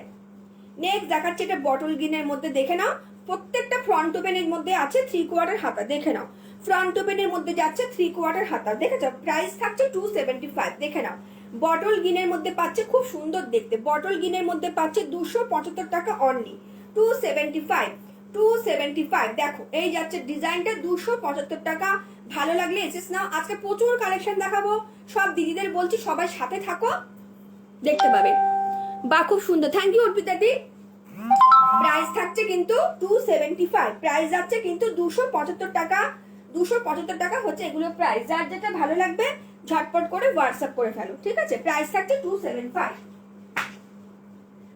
নেক্সট দেখাচ্ছি এটা বটল গ্রিনের মধ্যে। দেখে নাও, প্রত্যেকটা ফ্রন্ট ওপেনের মধ্যে আছে 3/4 হাতা। দেখে নাও, ফ্রন্ট ওপেনের মধ্যে যাচ্ছে 3/4 হাতা। দেখেছো, প্রাইস থাকছে 275। দেখে নাও, বটল গ্রিনের মধ্যে পাচ্ছে, খুব সুন্দর দেখতে, বটল গ্রিনের মধ্যে পাচ্ছে 275 টাকা অনলি, 275, 275। দেখো এই যাচ্ছে ডিজাইনটা 275 টাকা। ভালো লাগলে এসেস নাও। আজকে প্রচুর কালেকশন দেখাবো, সব দিদিদের বলছি সবাই সাথে থাকো, দেখতে পাবে। বা খুব সুন্দর, থ্যাংক ইউ অর্পিতা দি। প্রাইস থাকছে কিন্তু 275, প্রাইস যাচ্ছে কিন্তু 275 টাকা, 275 টাকা হচ্ছে এগুলো প্রাইস। যার যেটা ভালো লাগবে ঝটপট করে হোয়াটসঅ্যাপ করে ফেলো, ঠিক আছে। প্রাইস থাকছে 275।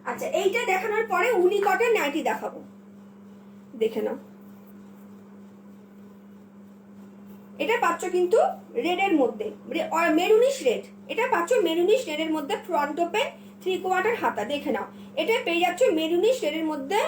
আচ্ছা এইটা দেখানোর পরে উনি কটন নাইটি দেখাবো, দেখে নাও। এটা পাচ্ছ কিন্তু রেডের মধ্যে, মেরুনিশ রেড, এটা পাচ্ছ মেরুনিশ রেডের মধ্যে, ফ্রন্ট ওপেন 3/4 হাতা, দেখে নাও। এটা পেয়ে যাচ্ছ মেরুনিশ রেডের মধ্যে।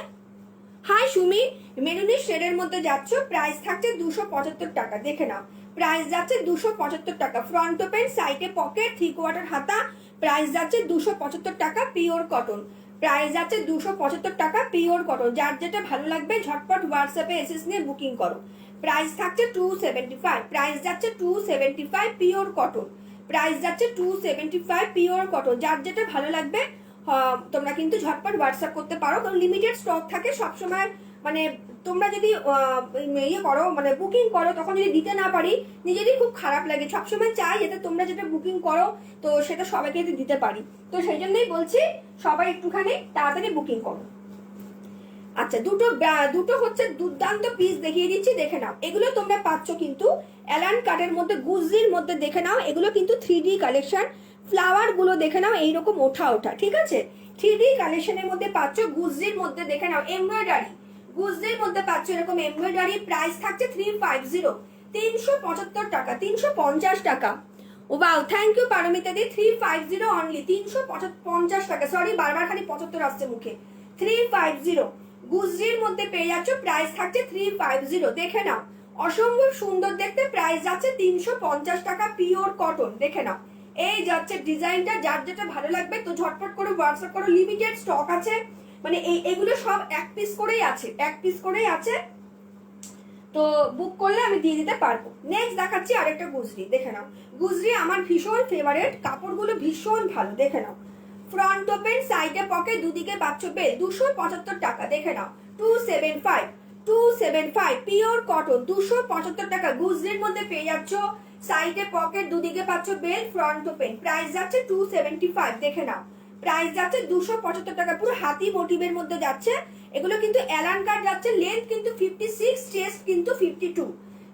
হাই সুমি, মেরুনিশ শেডের মধ্যে যাচ্ছ, প্রাইস থাকছে 275 টাকা, দেখে নাও। প্রাইস যাচ্ছে 275 টাকা, ফ্রন্ট ওপেন, সাইডে পকেট, 3/4 হাতা, প্রাইস যাচ্ছে 275 টাকা, পিওর কটন। প্রাইস যাচ্ছে 275 টাকা, পিওর কটন। যার যেটা ভালো লাগবে ঝটপট হোয়াটসঅ্যাপে এসএস নিয়ে বুকিং করো। প্রাইস থাকছে 275, প্রাইস যাচ্ছে 275, পিওর কটন। প্রাইস যাচ্ছে 275, পিওর কটন। যার যেটা ভালো লাগবে তোমরা কিন্তু ঝটপট হোয়াটসঅ্যাপ করতে পারো, কারণ লিমিটেড স্টক থাকে সবসময়। মানে তোমরা যদি ইয়ে করো, মানে বুকিং করো, তখন যদি দিতে না পারি নিজেরই খুব খারাপ লাগে। সবসময় চাই যাতে তোমরা যেটা বুকিং করো তো সেটা সবাইকে যদি দিতে পারি, তো সেই জন্যই বলছি সবাই একটুখানি তাড়াতাড়ি বুকিং করো। আচ্ছা দুটো হচ্ছে দুর্দান্ত পিস দেখিয়ে দিচ্ছি, দেখে নাও। এগুলো তোমরা পাচ্ছ কিন্তু অ্যালান কাটের মধ্যে, গুজির মধ্যে, দেখে নাও। এগুলো কিন্তু 3D কালেকশন, ফ্লাওয়ার গুলো দেখে নাও এইরকম ওঠা ওঠা, ঠিক আছে। 3D কালেকশনের মধ্যে পাচ্ছ, গুজির মধ্যে দেখে নাও এমব্রয়ডারি, গুজির মধ্যে পাচ্ছ এরকম এমব্রয়ডারি। প্রাইস থাকছে 350, 375 টাকা, 350 টাকা। ওয়াও, থ্যাংক ইউ পারমিতা দি। 350 অনলি, 350 টাকা। সরি, বারবার খালি 75 আসছে মুখে। 350 গুজরির মধ্যে পেয়ে যাচ্ছ, প্রাইস থাকছে 350, দেখে নাও। অসম্ভব সুন্দর দেখতে, প্রাইস যাচ্ছে 350 টাকা, পিওর কটন, দেখে নাও। এই যাচ্ছে ডিজাইনটা, যার যেটা ভালো লাগবে তো ঝটপট করে হোয়াটসঅ্যাপ করো। লিমিটেড স্টক আছে, মানে এগুলো সব এক পিস করেই আছে, এক পিস করেই আছে, তো বুক করলে আমি দিয়ে দিতে পারবো। নেক্সট দেখাচ্ছি আরেকটা গুজরি, দেখে নাও। গুজরি আমার ভীষণ ফেভারিট, কাপড়গুলো ভীষণ ভালো, দেখে নাও। ফ্রন্ট ওপেন, সাইডে পকেট, দুদিকে পাচ্ছ বেল, 275 টাকা, দেখে নাও। 275, 275, পিওর কটন, 275 টাকা। গুজরির মধ্যে পেয়ে যাচ্ছ, সাইডে পকেট, দুদিকে পাচ্ছ বেল, ফ্রন্ট ওপেন। প্রাইস যাচ্ছে 275, দেখে নাও। প্রাইস যাচ্ছে 275 টাকা, পুরো হাতি মোটিভের মধ্যে যাচ্ছে। এগুলো কিন্তু অ্যালান কাট যাচ্ছে। লেন্থ কিন্তু 56, চেস্ট কিন্তু 52,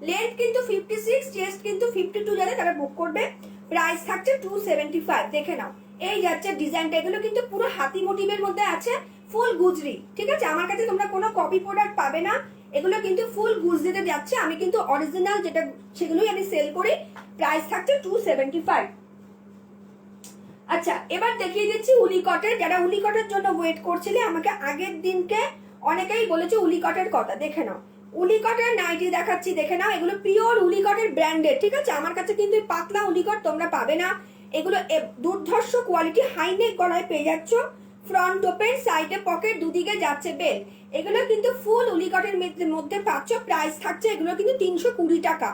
লেন্থ কিন্তু 56, চেস্ট কিন্তু 52, যাদের তারা বুক করবে। প্রাইস থাকছে 275, দেখে নাও। এই যাচ্ছে ডিজাইনটা, এগুলো কিন্তু পুরো হাতি মোটিভের মধ্যে আছে, ফুল গুজরি, ঠিক আছে। আমার কাছে তোমরা কোনো কপি প্রোডাক্ট পাবে না, এগুলো কিন্তু ফুল গুজরিতে যাচ্ছে। আমি কিন্তু অরিজিনাল যেটা সেগুলোই আমি সেল করি। প্রাইস থাকছে 275। আচ্ছা এবার দেখিয়ে দিচ্ছি উলিকটের। যারা উলিকটের জন্য ওয়েট করছিলে, আমাকে আগের দিনকে অনেকেই বলেছে উলিকটের কথা, দেখে নাও। উলিকটের নাইটি দেখাচ্ছি, দেখে নাও। এগুলো পিওর উলিকটের ব্র্যান্ডেড, ঠিক আছে। আমার কাছে কিন্তু পাতলা উলিকট তোমরা পাবে না। এগুলো দুর্ধর্ষ কোয়ালিটি, হাইনেক গলায় পেয়ে যাচ্ছ, ফ্রন্ট ওপেন, সাইডে পকেট, দুদিকে যাচ্ছে বেল। এগুলো কিন্তু ফুল উলিকটের মধ্যে পাচ্ছ। প্রাইস থাকছে এগুলো কিন্তু 320 টাকা,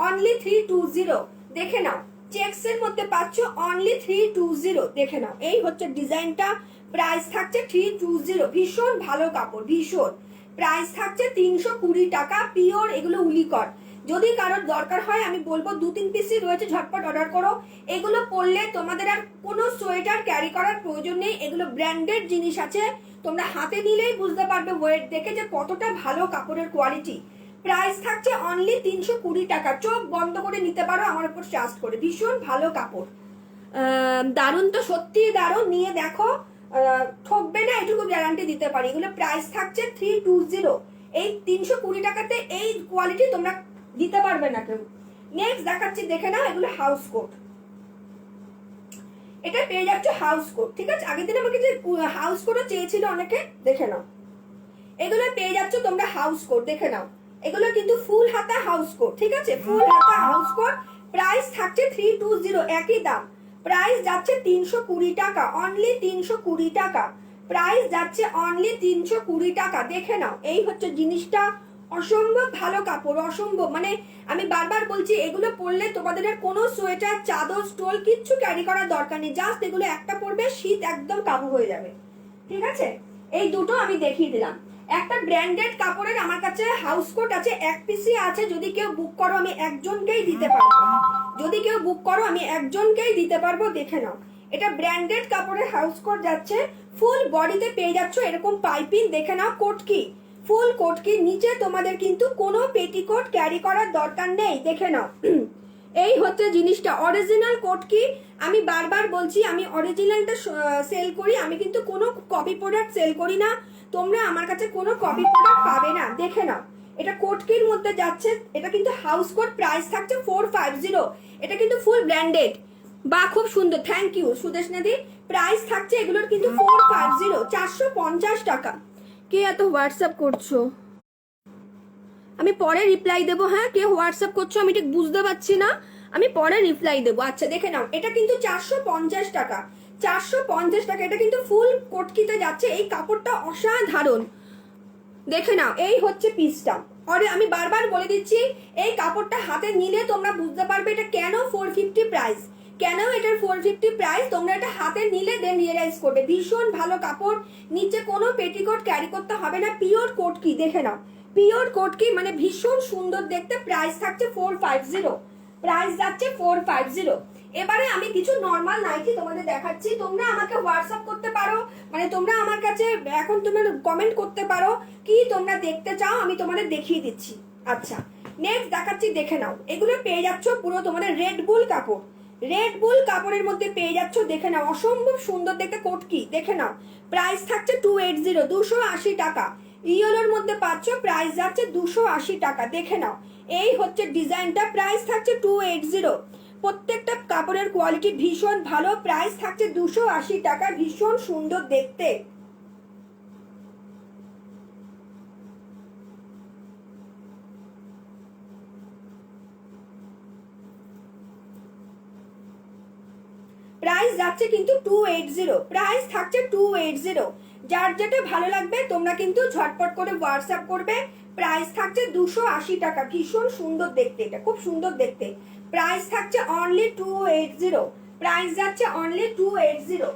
অনলি 320, দেখে নাও। চেক্স এর মধ্যে পাচ্ছ অনলি 320, দেখে নাও। এই হচ্ছে ডিজাইনটা, প্রাইস থাকছে 320, ভীষণ ভালো কাপড়, ভীষণ। প্রাইস থাকছে 320 টাকা, পিওর এগুলো উলিকট। যদি কারোর দরকার হয় আমি বলবো 2-3 পিসই রয়েছে, ঝটপট অর্ডার করো। এগুলো পরলে তোমাদের আর কোনো সোয়েটার ক্যারি করার প্রয়োজন নেই। এগুলো ব্র্যান্ডেড জিনিস আছে, তোমরা হাতে নিলেই বুঝতে পারবে ওয়েট দেখে যে কতটা ভালো কাপড়ের কোয়ালিটি। প্রাইস থাকছে অনলি 320 টাকা। চোখ বন্ধ করে নিতে পারো আমার উপর ট্রাস্ট করে, ভীষণ ভালো কাপড়। দারুণ তো, সত্যি দারুণ, নিয়ে দেখো, ঠকবে না এটুকু গ্যারান্টি দিতে পারি। এগুলো প্রাইস থাকছে 320। এই 320 টাকাতে এই কোয়ালিটি তোমরা দিতে পারবে না কেউ। নেক্সট দেখাচ্ছি, দেখে নাও। এগুলো হাউস কোট, এটা পেয়ে যাচ্ছে হাউস কোট, ঠিক আছে। আগের দিন আমাকে যে হাউস কোটও চেয়েছিল অনেকে, দেখে নাও। এগুলো পেয়ে যাচ্ছ তোমরা হাউস কোট, দেখে নাও। এগুলো কিন্তু ফুল হাতা হাউস কোট, ঠিক আছে, ফুল হাতা হাউস কোট। প্রাইস থাকছে 320, একই দাম। প্রাইস যাচ্ছে 320 টাকা, অনলি 320 টাকা। প্রাইস যাচ্ছে অনলি 320 টাকা, দেখে নাও। এই হচ্ছে জিনিসটা, অসম্ভব ভালো কাপড়, অসম্ভব, মানে আমি বারবার বলছি এগুলো পরলে তোমাদের আর কোনো সোয়েটার, চাদর, স্টোল কিচ্ছু ক্যারি করার দরকার নেই, জাস্ট এগুলো একটা পরবে, শীত একদম কাবু হয়ে যাবে। ঠিক আছে, এই দুটো আমি দেখিয়ে দিলাম। একটা ব্র্যান্ডেড কাপড়ের আমার কাছে হাউস কোট আছে, এক পিসই আছে, যদি কেউ বুক করো আমি একজনকেই দিতে পারবো, যদি কেউ বুক করো আমি একজনকেই দিতে পারবো, দেখে নাও। এটা ব্র্যান্ডেড কাপড়ের হাউস কোট যাচ্ছে, ফুল বডিতে পেয়ে যাচ্ছ এরকম পাইপিং, দেখে নাও, কোট কি ফুল কোট কি, নিচে তোমাদের কিন্তু কোনো পেটিকোট ক্যারি করার দরকার নেই, দেখে নাও। এই হচ্ছে জিনিসটা, অরিজিনাল কোট কি। আমি বারবার বলছি আমি অরিজিনালটা সেল করি, আমি কিন্তু কোনো কপি প্রোডাক্ট সেল করি না, তোমরা আমার কাছে কোনো কপি প্রোডাক্ট পাবে না, দেখে নাও। এটা কোটকির মধ্যে যাচ্ছে, এটা কিন্তু হাউস কোট, প্রাইস থাকছে 450, এটা কিন্তু ফুল ব্র্যান্ডেড, বা খুব সুন্দর, থ্যাংক ইউ সুদেশনাদি। প্রাইস থাকছে এগুলোর কিন্তু 450, 450 টাকা। কে এত হোয়াটসঅ্যাপ করছো? আমি পরে রিপ্লাই দেবো, হ্যাঁ কে হোয়াটসঅ্যাপ করছো আমি ঠিক বুঝতে পারছি না, আমি পরে রিপ্লাই দেবো। আচ্ছা দেখে নাও, এটা কিন্তু 450 টাকা, 450 টাকা, এটা কিন্তু ফুল কোটকিতে যাচ্ছে, এই কাপড়টা অসাধারণ, দেখে নাও। এই হচ্ছে পিসটা, আরে আমি বারবার বলে দিচ্ছি এই কাপড়টা হাতে নিলে তোমরা বুঝতে পারবে এটা কেন 450 প্রাইস, কেন এটার 450 প্রাইস, তোমরা এটা হাতে নিলে দেন রিয়েলাইজ করবে। ভীষণ ভালো কাপড়, নিচে কোনো পেটিকোট ক্যারি করতে হবে না, পিওর কোট কি, দেখে নাও, পিওর কোট কি, মানে ভীষণ সুন্দর দেখতে। প্রাইস থাকছে 450, প্রাইস যাচ্ছে 450। এবারে আমি কিছু নর্মাল নাইটি তোমাদের দেখাচ্ছি, তোমরা আমাকে হোয়াটসঅ্যাপ করতে পারো, মানে তোমরা আমার কাছে এখন তোমরা কমেন্ট করতে পারো কি তোমরা দেখতে চাও, আমি তোমাদের দেখিয়ে দিচ্ছি। আচ্ছা নেক্সট দেখাচ্ছি, দেখে নাও, এগুলো পেয়ে যাচ্ছ পুরো তোমাদের রেড বুল কাপড়, রেড বুল কাপড়ের মধ্যে পেয়ে যাচ্ছ, দেখে নাও, অসম্ভব সুন্দর দেখতে কোট কি, দেখে নাও। প্রাইস থাকছে 280, 280 টাকা। ইয়েলোর মধ্যে পাচ্ছ, প্রাইস যাচ্ছে 280 টাকা, দেখে নাও। এই হচ্ছে ডিজাইনটা, প্রাইস থাকছে 280। প্রত্যেকটা কাপড়ের কোয়ালিটি ভীষণ ভালো, প্রাইস থাকছে 280 টাকা, ভীষণ সুন্দর দেখতে। প্রাইস যাচ্ছে কিন্তু 280, প্রাইস থাকছে 280। যার যেটা ভালো লাগবে তোমরা কিন্তু ঝটপট করে হোয়াটসঅ্যাপ করবে। প্রাইস থাকছে 280 টাকা, ভীষণ সুন্দর দেখতে, এটা খুব সুন্দর দেখতে। প্রাইস থাকছে অনলি 280, প্রাইস যাচ্ছে অনলি 280।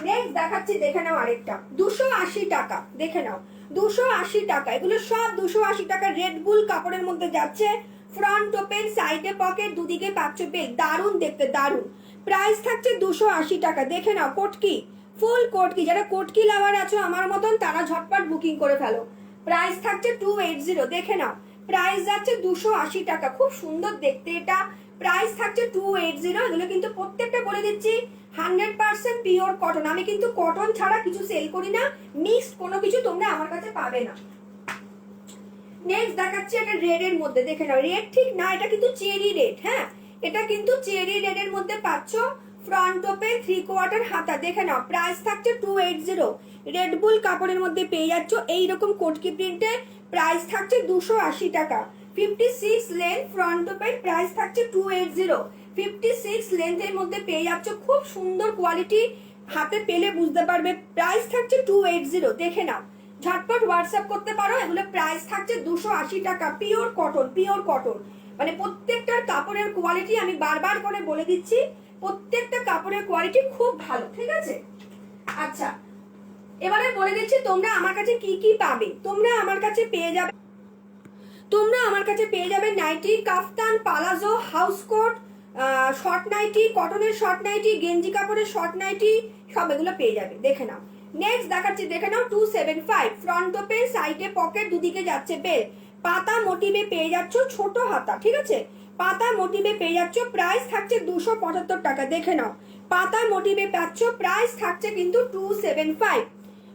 নেক্সট দেখাচ্ছি, দেখে নাও আরেকটা, 280 টাকা, দেখে নাও, 280 টাকা, এগুলো সব 280 টাকা। রেড বুল কাপড়ের মধ্যে যাচ্ছে, ফ্রন্ট ওপেন, সাইডে পকেট, দুদিকে পাচ্ছ বেল, দারুণ দেখতে, দারুণ। প্রাইস থাকছে 280 টাকা, দেখে নাও, কোটকি, ফুল কোটকি, যারা কোটকি লাভার আছো আমার মতন তারা ঝটপট বুকিং করে ফেলো। প্রাইস থাকছে 280, দেখে নাও, প্রাইস যাচ্ছে 280 টাকা, খুব সুন্দর দেখতে এটা। প্রাইস থাকছে 280, এগুলো কিন্তু প্রত্যেকটা বলে দিচ্ছি 100% পিওর কটন, আমি কিন্তু কটন ছাড়া কিছু সেল করি না, মিক্সড কোনো কিছু তোমরা আমার কাছে পাবে না। নেক্সট দেখাচ্ছি একটা রেড এর মধ্যে, দেখে নাও, রেড ঠিক না, এটা কিন্তু চেরি রেড, হ্যাঁ এটা কিন্তু চেরি রেড এর মধ্যে পাচ্ছ, ফ্রন্ট ওপেন, 3/4 হাতা, দেখে নাও। প্রাইস থাকছে 280, রেড বুল কাপড়ের মধ্যে পেয়ে যাচ্ছ এইরকম কোটকি প্রিন্টে। প্রাইস থাকছে 280 টাকা। 56 লেন্থ ফ্রন্ট ওপেন, প্রাইস থাকছে 280। 56 লেন্থের মধ্যে পেয়ে যাচ্ছ, খুব সুন্দর কোয়ালিটি, হাতে পেলে বুঝতে পারবে। প্রাইস থাকছে 280, দেখে নাও, ঝটপট হোয়াটসঅ্যাপ করতে পারো। এগুলো প্রাইস থাকছে 280 টাকা, পিওর কটন, পিওর কটন, মানে প্রত্যেকটার কাপড়ের কোয়ালিটি আমি বারবার করে বলে দিচ্ছি, প্রত্যেকটা কাপড়ের কোয়ালিটি খুব ভালো, ঠিক আছে। আচ্ছা এবারে বলে দিচ্ছি তোমরা আমার কাছে কি কি পাবে। তোমরা আমার কাছে পেয়ে যাবে, তোমরা আমার কাছে পেয়ে যাবে nighty, kaftan, palazzo, house coat, short nighty, কটনের শর্ট নাইটি, গেঞ্জি কাপড়ের শর্ট নাইটি, সব এগুলো পেয়ে যাবে, দেখে নাও। নেক্সট দেখাচ্ছি, দেখে নাও, 275, ফ্রন্ট ওপেন, সাইডে পকেট, দুদিকে যাচ্ছে বেল, পাতা মোটিভে পেয়ে যাচ্ছ, ছোট হাতা, ঠিক আছে, পাতা মোটিভে পেয়ে যাচ্ছ। প্রাইস থাকছে 275 টাকা, দেখে নাও, পাতা মোটিভে পাচ্ছ। প্রাইস থাকছে কিন্তু 275।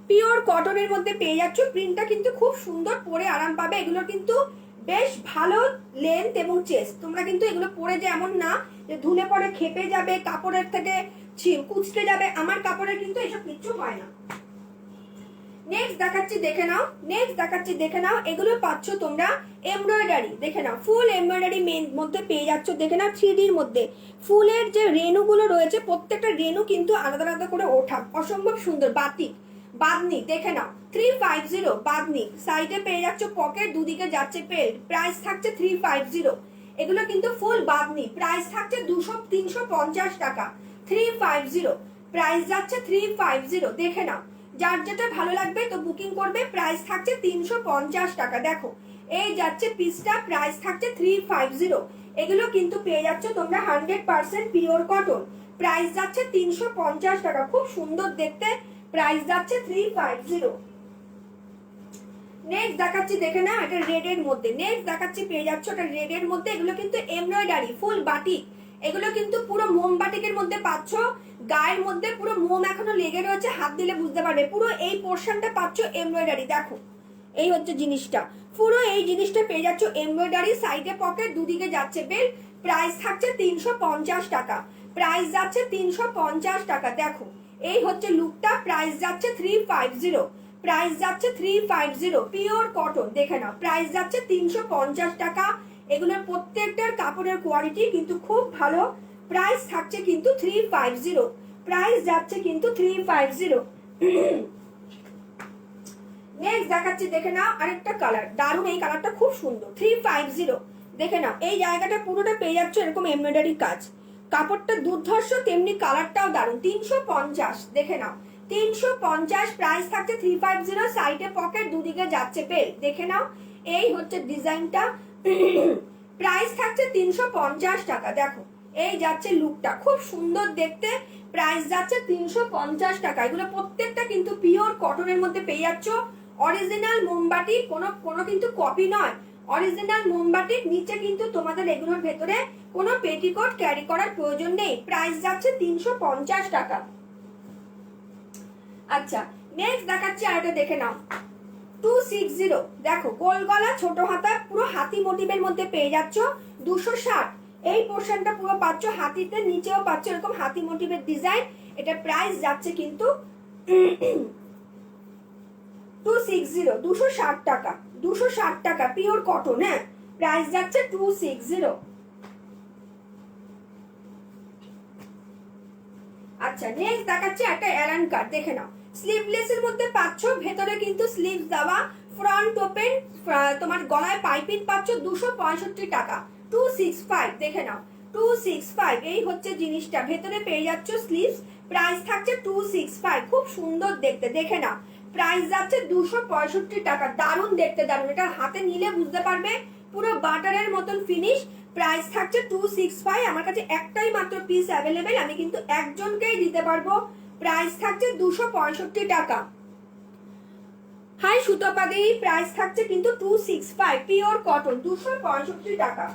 পিওর কটনের মধ্যে পেয়ে যাচ্ছ, প্রিন্টটা কিন্তু খুব সুন্দর, পরে আরাম পাবে। এগুলো কিন্তু বেশ ভালো লেন্থ এবং চেস্ট, তোমরা কিন্তু এগুলো পরে যে এমন না যে ধুলে পরে খেপে যাবে, কাপড়ের থেকে কুচকে যাবে, আমার কাপড়ের কিন্তু এসব কিচ্ছু হয় না। নেক্সট দেখাচ্ছি, দেখে নাও, নেক্সট দেখাচ্ছি, দেখে নাও, এগুলো পাচ্ছ তোমরা এমব্রয়ডারি, দেখে নাও, ফুল এমব্রয়ডারি মধ্যে পেয়ে যাচ্ছ, দেখে নাও, 3Dর মধ্যে ফুলের যে রেণুগুলো রয়েছে প্রত্যেকটা রেণু কিন্তু আলাদা আলাদা করে ওঠা, অসম্ভব সুন্দর, বাতিক, বাদনি দেখে নাও 350 বাদনি, সাইডে পেয়ে যাচ্ছ পকেট, দুদিকে যাচ্ছে পেল, প্রাইস থাকছে 350। এগুলো কিন্তু ফুল বাদনি, প্রাইস থাকছে 350 টাকা। 350 প্রাইস যাচ্ছে 350, দেখে নাও যার যেটা ভালো লাগবে তো বুকিং করবে। প্রাইস থাকছে 350 টাকা। দেখো এই যাচ্ছে পিসটা, প্রাইস থাকছে 350। এগুলো কিন্তু পেয়ে যাচ্ছ তোমরা 100% পিওর কটন, প্রাইস যাচ্ছে 350 টাকা, খুব সুন্দর দেখতে, প্রাইস যাচ্ছে 350। নেক্সট দেখাচ্ছি দেখে না, এটা রেড এর মধ্যে, নেক্সট দেখাচ্ছি পেয়ে যাচ্ছ এটা রেড এর মধ্যে। এগুলো কিন্তু এমব্রয়ডারি ফুল বাটিক, এগুলো কিন্তু পুরো মোম বাটিকের মধ্যে পাচ্ছ, গায়ের মধ্যে পুরো মোম এখনো লেগে রয়েছে, হাত দিলে বুঝতে পারবে। পুরো এই পোর্শনটা পাচ্ছ এমব্রয়ডারি, দেখো এই হচ্ছে জিনিসটা, পুরো এই জিনিসটা পেয়ে যাচ্ছ এমব্রয়ডারি, সাইডে পকেট, দুদিকে যাচ্ছে বেল, প্রাইস থাকছে 350 টাকা, প্রাইস যাচ্ছে 350 টাকা। দেখো এই হচ্ছে লুকটা, প্রাইস যাচ্ছে 350, প্রাইস যাচ্ছে 350 পিওর কটন, দেখে নাও প্রাইস যাচ্ছে 350 টাকা। এগুলোর প্রত্যেকটার কাপড়ের কোয়ালিটি কিন্তু খুব ভালো, প্রাইস থাকছে কিন্তু 350, প্রাইস যাচ্ছে কিন্তু 350। নেক্সট দেখাচ্ছি দেখে নাও আরেকটা কালার, দারুণ, এই কালারটা খুব সুন্দর, 350 দেখে নাও। এই জায়গাটা পুরোটা পেয়ে যাচ্ছ এরকম এমব্রয়ডারি কাজ, কাপড়টা দুর্ধর্ষ, তেমনি কালারটাও দারুণ। 350 দেখে নাও, 350 প্রাইস থাকছে 350, সাইডে পকেট, দুদিকে যাচ্ছে পেল, দেখে নাও এই হচ্ছে ডিজাইনটা, প্রাইস থাকছে 350 টাকা। দেখো এই যাচ্ছে লুকটা, খুব সুন্দর দেখতে, প্রাইস যাচ্ছে 350 টাকা। এগুলো প্রত্যেকটা কিন্তু পিওর কটনের মধ্যে পেয়ে যাচ্ছ, অরিজিনাল মোমবাটি, কোনো কিন্তু কপি নয়, অরিজিনাল মোমবাটির নিচে কিন্তু তোমাদের এগুলোর ভেতরে কোনো পেটিকোট ক্যারি করার প্রয়োজন নেই, প্রাইস যাচ্ছে 350 টাকা। আচ্ছা নেক্সট দেখাচ্ছি আরেকটা দেখে নাও, 260 দেখো গোল গলা ছোট হাতা, পুরো হাতি মোটিভের মধ্যে পেয়ে যাচ্ছ, 260 এই পোর্শনটা পুরো পাচ্ছ হাতিতে, নিচেও পাচ্ছ এরকম হাতি মোটিভের ডিজাইন। এটা প্রাইস যাচ্ছে কিন্তু 260, 260 টাকা, 260 টাকা পিওর কটন, হ্যাঁ প্রাইস যাচ্ছে 260। আচ্ছা নেক্সট দেখাচ্ছি একটা অ্যালান কাট, দেখে নাও স্লিভলেস এর মধ্যে পাচ্ছ, ভেতরে কিন্তু স্লিভ দেওয়া, ফ্রন্ট ওপেন, তোমার গলায় পাইপিং পাচ্ছ, 265 টাকা, 265 দেখে নাও, 265 এই হচ্ছে জিনিসটা, ভেতরে পেয়ে যাচ্ছ স্লিভস, প্রাইস থাকছে 265, খুব সুন্দর দেখতে, দেখে নাও প্রাইস যাচ্ছে 265 টাকা, দারুণ দেখতে, দারুণ, এটা হাতে নিলে বুঝতে পারবে পুরো বাটারের মতন ফিনিশ। প্রাইস থাকছে 265, আমার কাছে একটাই মাত্র পিস অ্যাভেলেবেল, আমি কিন্তু একজনকেই দিতে পারবো, প্রাইস থাকছে 265 টাকা। হাই সুতোপাদি, প্রাইস থাকছে কিন্তু 265 পিওর কটন, 265 টাকা।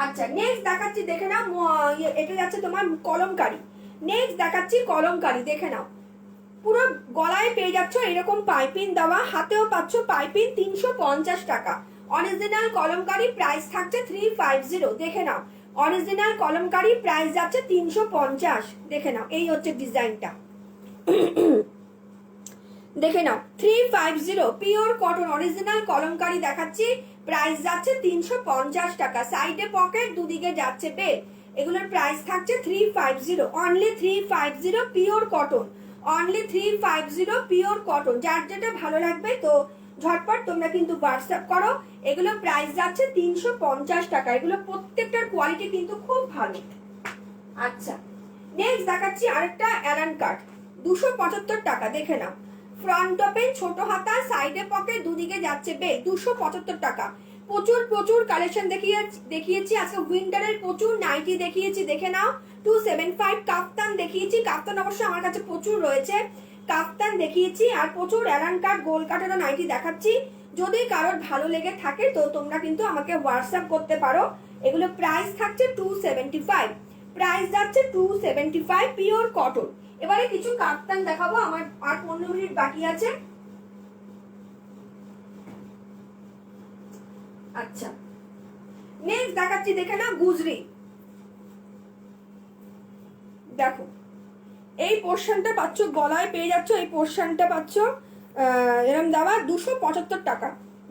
আচ্ছা নেক্সট দেখাচ্ছি দেখে নাও, এটা যাচ্ছে তোমার কলমকারি, নেক্সট দেখাচ্ছি কলমকারি, দেখে নাও পুরো গলায় পেয়ে যাচ্ছ এরকম পাইপিং দেওয়া, হাতেও পাচ্ছ পাইপিং, 350 টাকা, অরিজিনাল কলমকারি, প্রাইস থাকছে 350 দেখে নাও, অরিজিনাল কলমকারি, প্রাইস যাচ্ছে 350 দেখে নাও, এই হচ্ছে ডিজাইনটা, দেখে নাও 350 পিওর কটন অরিজিনাল কলমকারি দেখাচ্ছি, প্রাইস যাচ্ছে 350 টাকা, সাইডে পকেট, দুদিকে যাচ্ছে বেল, এগুলোর প্রাইস থাকছে 350, only 350 pure cotton, only 350 pure cotton. যার যেটা ভালো লাগবে তো ঝটপট তোমরা কিন্তু হোয়াটসঅ্যাপ করো। এগুলো প্রাইস যাচ্ছে 350 টাকা, এগুলো প্রত্যেকটার কোয়ালিটি কিন্তু খুব ভালো। আচ্ছা নেক্সট দেখাচ্ছি আরেকটা অ্যালান কাট, 275 টাকা, দেখে নাও ফ্রন্ট ওপেন, ছোট হাতা, সাইডে পকেট, দুদিকে যাচ্ছে বেল, 275 টাকা। প্রচুর প্রচুর কালেকশন দেখিয়েছি আজকে, উইন্টারের প্রচুর নাইটি দেখিয়েছি, দেখে নাও 275, কাফতান দেখিয়েছি, কাফতান অবশ্য আমার কাছে প্রচুর রয়েছে, কাফতান দেখিয়েছি, আর প্রচুর অ্যালান কাট, গোল কাটেরও নাইটি দেখাচ্ছি। যদি কারোর ভালো লেগে থাকে তো তোমরা কিন্তু আমাকে হোয়াটসঅ্যাপ করতে পারো। এগুলো প্রাইস থাকছে 275, প্রাইস যাচ্ছে 275 পিওর কটন। এবারে কিছু কাফতান দেখাবো, আমার আর 15 মিনিট বাকি আছে। আচ্ছা নেক্সট দেখাচ্ছি দেখে না গুজরি, দেখো এই পোর্শনটা পাচ্ছ, গলায় পেয়ে যাচ্ছ এই পোর্শনটা পাচ্ছ এরকম দেওয়া, 275 টাকা,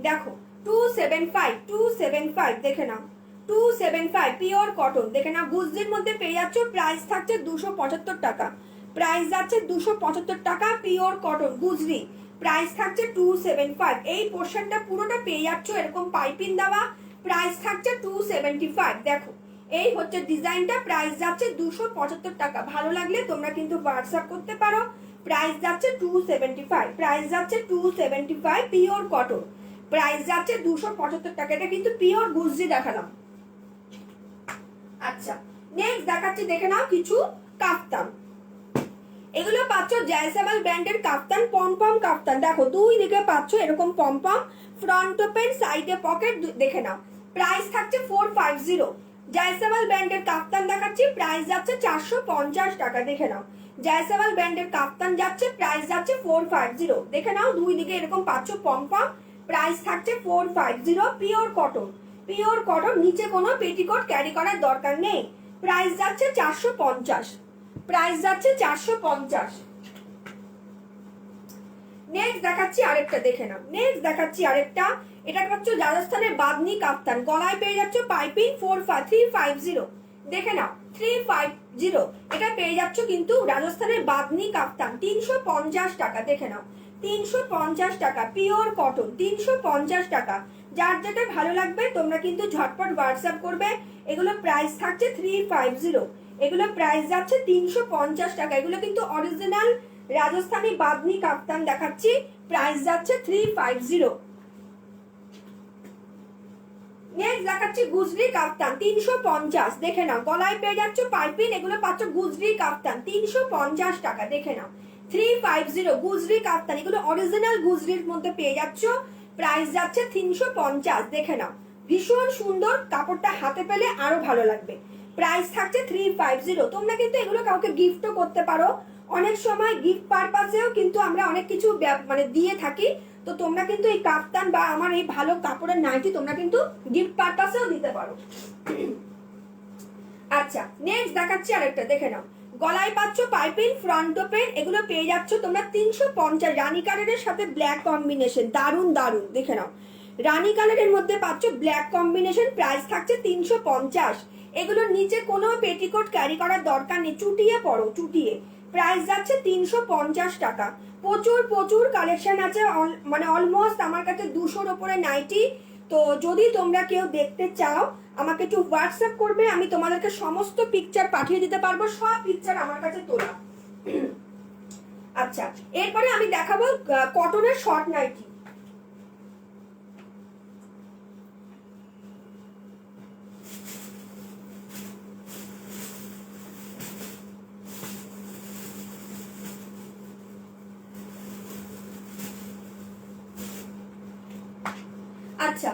দেখো 275 দেখে নাও, 275 পিওর কটন, দেখে নাও গুজরির মধ্যে পেয়ে যাচ্ছ, প্রাইস থাকছে 275 টাকা, প্রাইস যাচ্ছে 275 টাকা, পিওর কটন গুজরি, প্রাইস থাকছে 275। এই পোর্শনটা পুরোটা পেয়ে যাচ্ছ এরকম পাইপিং দেওয়া, প্রাইস থাকছে 275। দেখো এই হচ্ছে ডিজাইনটা, প্রাইস যাচ্ছে 275 টাকা। ভালো লাগলে তোমরা কিন্তু হোয়াটসঅ্যাপ করতে পারো। প্রাইস যাচ্ছে 275, প্রাইস যাচ্ছে 275, পিওর কটন, প্রাইস যাচ্ছে 275 টাকা। এটা কিন্তু পিওর গুজরি দেখালাম। আচ্ছা নেক্সট দেখাচ্ছি, দেখে নাও কিছু কাফতান। এগুলো পাচ্ছ জয়সাবাল ব্র্যান্ডের কাফতান, পমপম কাফতান। দেখো দুই দিকে পাচ্ছ এরকম পমপম, ফ্রন্ট ওপেন, সাইডে পকেট, দেখে নাও। প্রাইস থাকছে 450। জয়সাবাল ব্র্যান্ডের কাফতান দেখাচ্ছি, প্রাইস যাচ্ছে 450 টাকা। দেখে নাও জয়সাবাল ব্র্যান্ডের কাফতান যাচ্ছে, প্রাইস যাচ্ছে 450। দেখে নাও দুই দিকে এরকম পাচ্ছ পমপম, প্রাইস থাকছে 450, পিওর কটন, পিওর কটন, নিচে কোনো পেটিকোট ক্যারি করার দরকার নেই। প্রাইস যাচ্ছে 450, প্রাইস যাচ্ছে 450। নেক্সট দেখাচ্ছি আরেকটা, দেখে নাও নেক্সট দেখাচ্ছি আরেকটা। এটা পাচ্ছ রাজস্থানের বাদনি কাফতান, গলায় পেয়ে যাচ্ছ পাইপিং 350। দেখে নাও 350, এটা পেয়ে যাচ্ছ কিন্তু রাজস্থানের বাদনি কাফতান, 350 টাকা। দেখে নাও 350 টাকা, পিওর কটন, 350 টাকা। যার যেটা ভালো লাগবে তোমরা কিন্তু ঝটপট হোয়াটসঅ্যাপ করবে। এগুলো প্রাইস থাকছে 350, এগুলো প্রাইস যাচ্ছে 350 টাকা। এগুলো কিন্তু অরিজিনাল রাজস্থানী বাদনি কাফতান দেখাচ্ছি, প্রাইস যাচ্ছে 350। নেক্সট দেখাচ্ছি গুজরি কাফতান, 350। দেখে নাও গলায় পেয়ে যাচ্ছ পাইপিং, এগুলো পাচ্ছ গুজরি কাফতান, 350 টাকা। দেখে নাও 350 গুজরি কাফতান, এগুলো অরিজিনাল গুজরির মধ্যে পেয়ে যাচ্ছ, প্রাইস যাচ্ছে 350। দেখে নাও ভীষণ সুন্দর, কাপড়টা হাতে পেলে আরো ভালো লাগবে। প্রাইস থাকছে 350। তোমরা কিন্তু এগুলো কাউকে গিফটও করতে পারো, অনেক সময় গিফট পারপাসেও কিন্তু আমরা অনেক কিছু মানে দিয়ে থাকি। তো তোমরা কিন্তু এই কাফতান বা আমার এই ভালো কাপড়ের নাইটি তোমরা কিন্তু গিফট পারপাসেও দিতে পারো। আচ্ছা নেক্সট দেখাচ্ছি আরেকটা, দেখে নাও গলায় পাচ্ছ পাইপিং, ফ্রন্ট ওপেন, এগুলো পেয়ে যাচ্ছ তোমরা 350। রানী কালারের সাথে ব্ল্যাক কম্বিনেশন, দারুন দারুন। দেখে নাও রানী কালারের মধ্যে পাচ্ছ ব্ল্যাক কম্বিনেশন, প্রাইস থাকছে 350। এগুলোর নিচে কোনো পেটিকোট ক্যারি করার দরকার নেই, চুটিয়ে পড়ো চুটিয়ে। প্রাইস যাচ্ছে 350 টাকা। প্রচুর প্রচুর কালেকশন আছে, মানে অলমোস্ট আমার কাছে 200-র ওপরে নাইটি। তো যদি তোমরা কেউ দেখতে চাও আমাকে একটু হোয়াটসঅ্যাপ করবে, আমি তোমাদেরকে সমস্ত পিকচার পাঠিয়ে দিতে পারবো, সব পিকচার আমার কাছে তোলা। আচ্ছা এরপরে আমি দেখাবো কটনের শর্ট নাইটি। আচ্ছা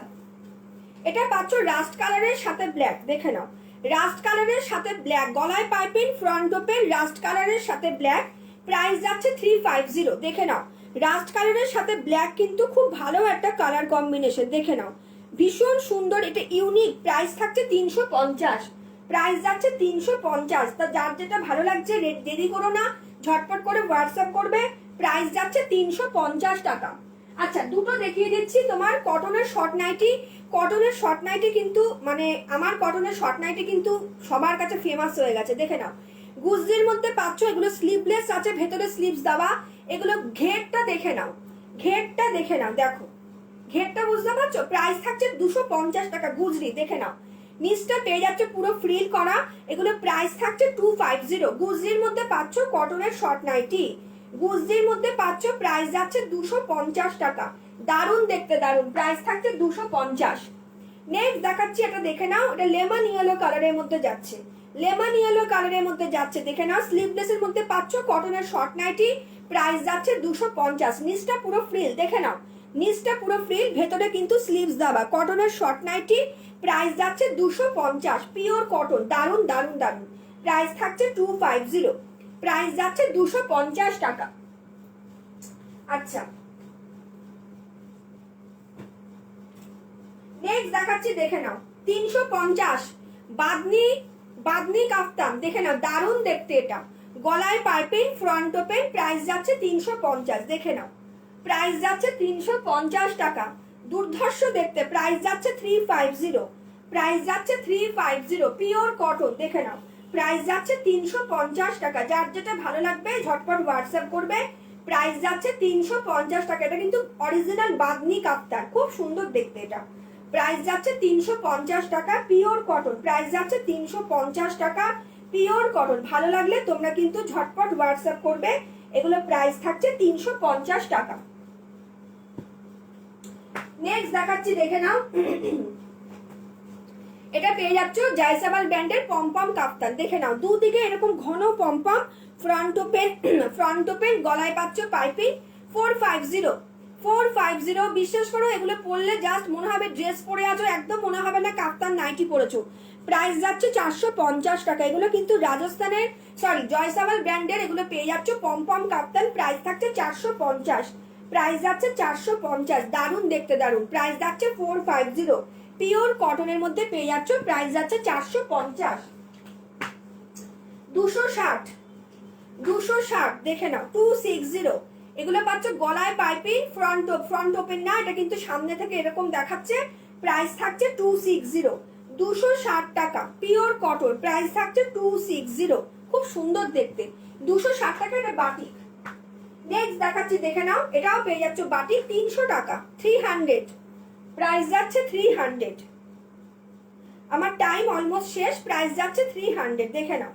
এটা পাচ্ছ রাস্ট কালারের সাথে ব্ল্যাক। দেখে নাও রাস্ট কালারের সাথে ব্ল্যাক, গলায় পাইপিং, ফ্রন্ট ওপেন, রাস্ট কালারের সাথে ব্ল্যাক, প্রাইস যাচ্ছে 350। দেখে নাও রাস্ট কালারের সাথে ব্ল্যাক কিন্তু খুব ভালো একটা কালার কম্বিনেশন। দেখে নাও ভীষণ সুন্দর, এটা ইউনিক। প্রাইস থাকছে 350, প্রাইস যাচ্ছে 350। তা যার যেটা ভালো লাগছে দেরি করো না, ঝটপট করে হোয়াটসঅ্যাপ করবে। প্রাইস যাচ্ছে 350 টাকা। আচ্ছা দুটো দেখিয়ে দিচ্ছি তোমার কটনের শর্ট নাইটি। কটনের শর্ট নাইটি কিন্তু মানে আমার কটনের শর্ট নাইটি কিন্তু সবার কাছে ফেমাস হয়ে গেছে। দেখে নাও গুজরির মধ্যে পাচ্ছ, এগুলো স্লিভলেস আছে, ভেতরে স্লিভস দেওয়া। এগুলো ঘেরটা দেখে নাও, ঘেরটা দেখে নাও, দেখো ঘেরটা বুঝতে পারছো। প্রাইস থাকছে 250 টাকা গুজরি। দেখে নাও নিচটা পেয়ে যাচ্ছে পুরো ফ্রিল করা, এগুলো প্রাইস থাকছে 250। গুজরির মধ্যে পাচ্ছ কটনের শর্ট নাইটি, গুজরির মধ্যে পাচ্ছ, প্রাইস যাচ্ছে 250 টাকা। দারুন দেখতে, দারুন, প্রাইস থাকছে 250। নেক্সট দেখাচ্ছি, এটা দেখে নাও, এটা লেমন ইয়েলো কালারের মধ্যে যাচ্ছে, লেমন ইয়েলো কালারের মধ্যে যাচ্ছে। দেখে নাও স্লিভলেসের মধ্যে পাচ্ছ কটনের শর্ট নাইটি, প্রাইস যাচ্ছে 250। নিচটা পুরো ফ্রিল, দেখে নাও নিচটা পুরো ফ্রিল, ভেতরে কিন্তু স্লিভস দেওয়া, কটনের শর্ট নাইটি, প্রাইস যাচ্ছে 250, পিওর কটন, দারুন দারুন দারুন। প্রাইস থাকছে 250, প্রাইস যাচ্ছে 250 টাকা। আচ্ছা নেক্সট দেখাচ্ছি, দেখে নাও 350 বাদনি, বাদনি কাফতান। দেখে নাও দারুন দেখতে, এটা গলায় পাইপিং, ফ্রন্ট ওপেন, প্রাইস যাচ্ছে 350। দেখে নাও প্রাইস যাচ্ছে 350 টাকা, দুর্ধর্ষ দেখতে। প্রাইস যাচ্ছে 350, প্রাইস যাচ্ছে 350, পিওর কটন। দেখে নাও প্রাইস যাচ্ছে 350 টাকা। যার যেটা ভালো লাগবে ঝটপট হোয়াটসঅ্যাপ করবে। প্রাইস যাচ্ছে 350 টাকা। এটা কিন্তু অরিজিনাল বাদনি কাপ্তান, খুব সুন্দর দেখতে এটা। প্রাইস যাচ্ছে 350 টাকা, পিওর কটন। প্রাইস যাচ্ছে 350 টাকা, পিওর কটন। ভালো লাগলে তোমরা কিন্তু ঝটপট হোয়াটসঅ্যাপ করবে। এগুলো প্রাইস থাকছে 350 টাকা। নেক্সট দেখাচ্ছি, দেখে নাও। এটা পেয়ে যাচ্ছ জয়সাবাল ব্র্যান্ডের পমপম কাপ্তান। দেখে নাও, দুদিকে এরকম ঘন পমপম, ফ্রন্ট ওপেন, গলায় পাচ্ছ পাইপিং। 450 বিশ্বাস করো, এগুলো পরলে জাস্ট মনে হবে ড্রেস পরে আছো, একদম মনে হবে না কাপ্তান নাইটি পরেছো। প্রাইস যাচ্ছে 450 টাকা। এগুলো কিন্তু রাজস্থানের জয়সাবাল ব্র্যান্ডের। এগুলো পেয়ে যাচ্ছ পমপম কাপ্তান। প্রাইস থাকছে 450। প্রাইস যাচ্ছে 450। দারুণ দেখতে, দারুণ। প্রাইস যাচ্ছে 450, পিওর কটনের মধ্যে পেয়ে যাচ্ছ। প্রাইস যাচ্ছে 450। 260 দেখে নাও, 260। এগুলো পাচ্ছ গলায় পাইপিং, ফ্রন্ট ওপেন না, এটা কিন্তু সামনে থেকে এরকম দেখাচ্ছে। প্রাইস থাকছে 260, 260 টাকা, পিওর কটন। প্রাইস থাকছে 260, খুব সুন্দর দেখতে। 260 টাকা। এটা বাটিক। নেক্সট দেখাচ্ছি, দেখে নাও। এটাও পেয়ে যাচ্ছ বাটিক 300 টাকা, 300। প্রাইস যাচ্ছে 300। আমার টাইম অলমোস্ট শেষ। প্রাইস যাচ্ছে 300, দেখে নাও।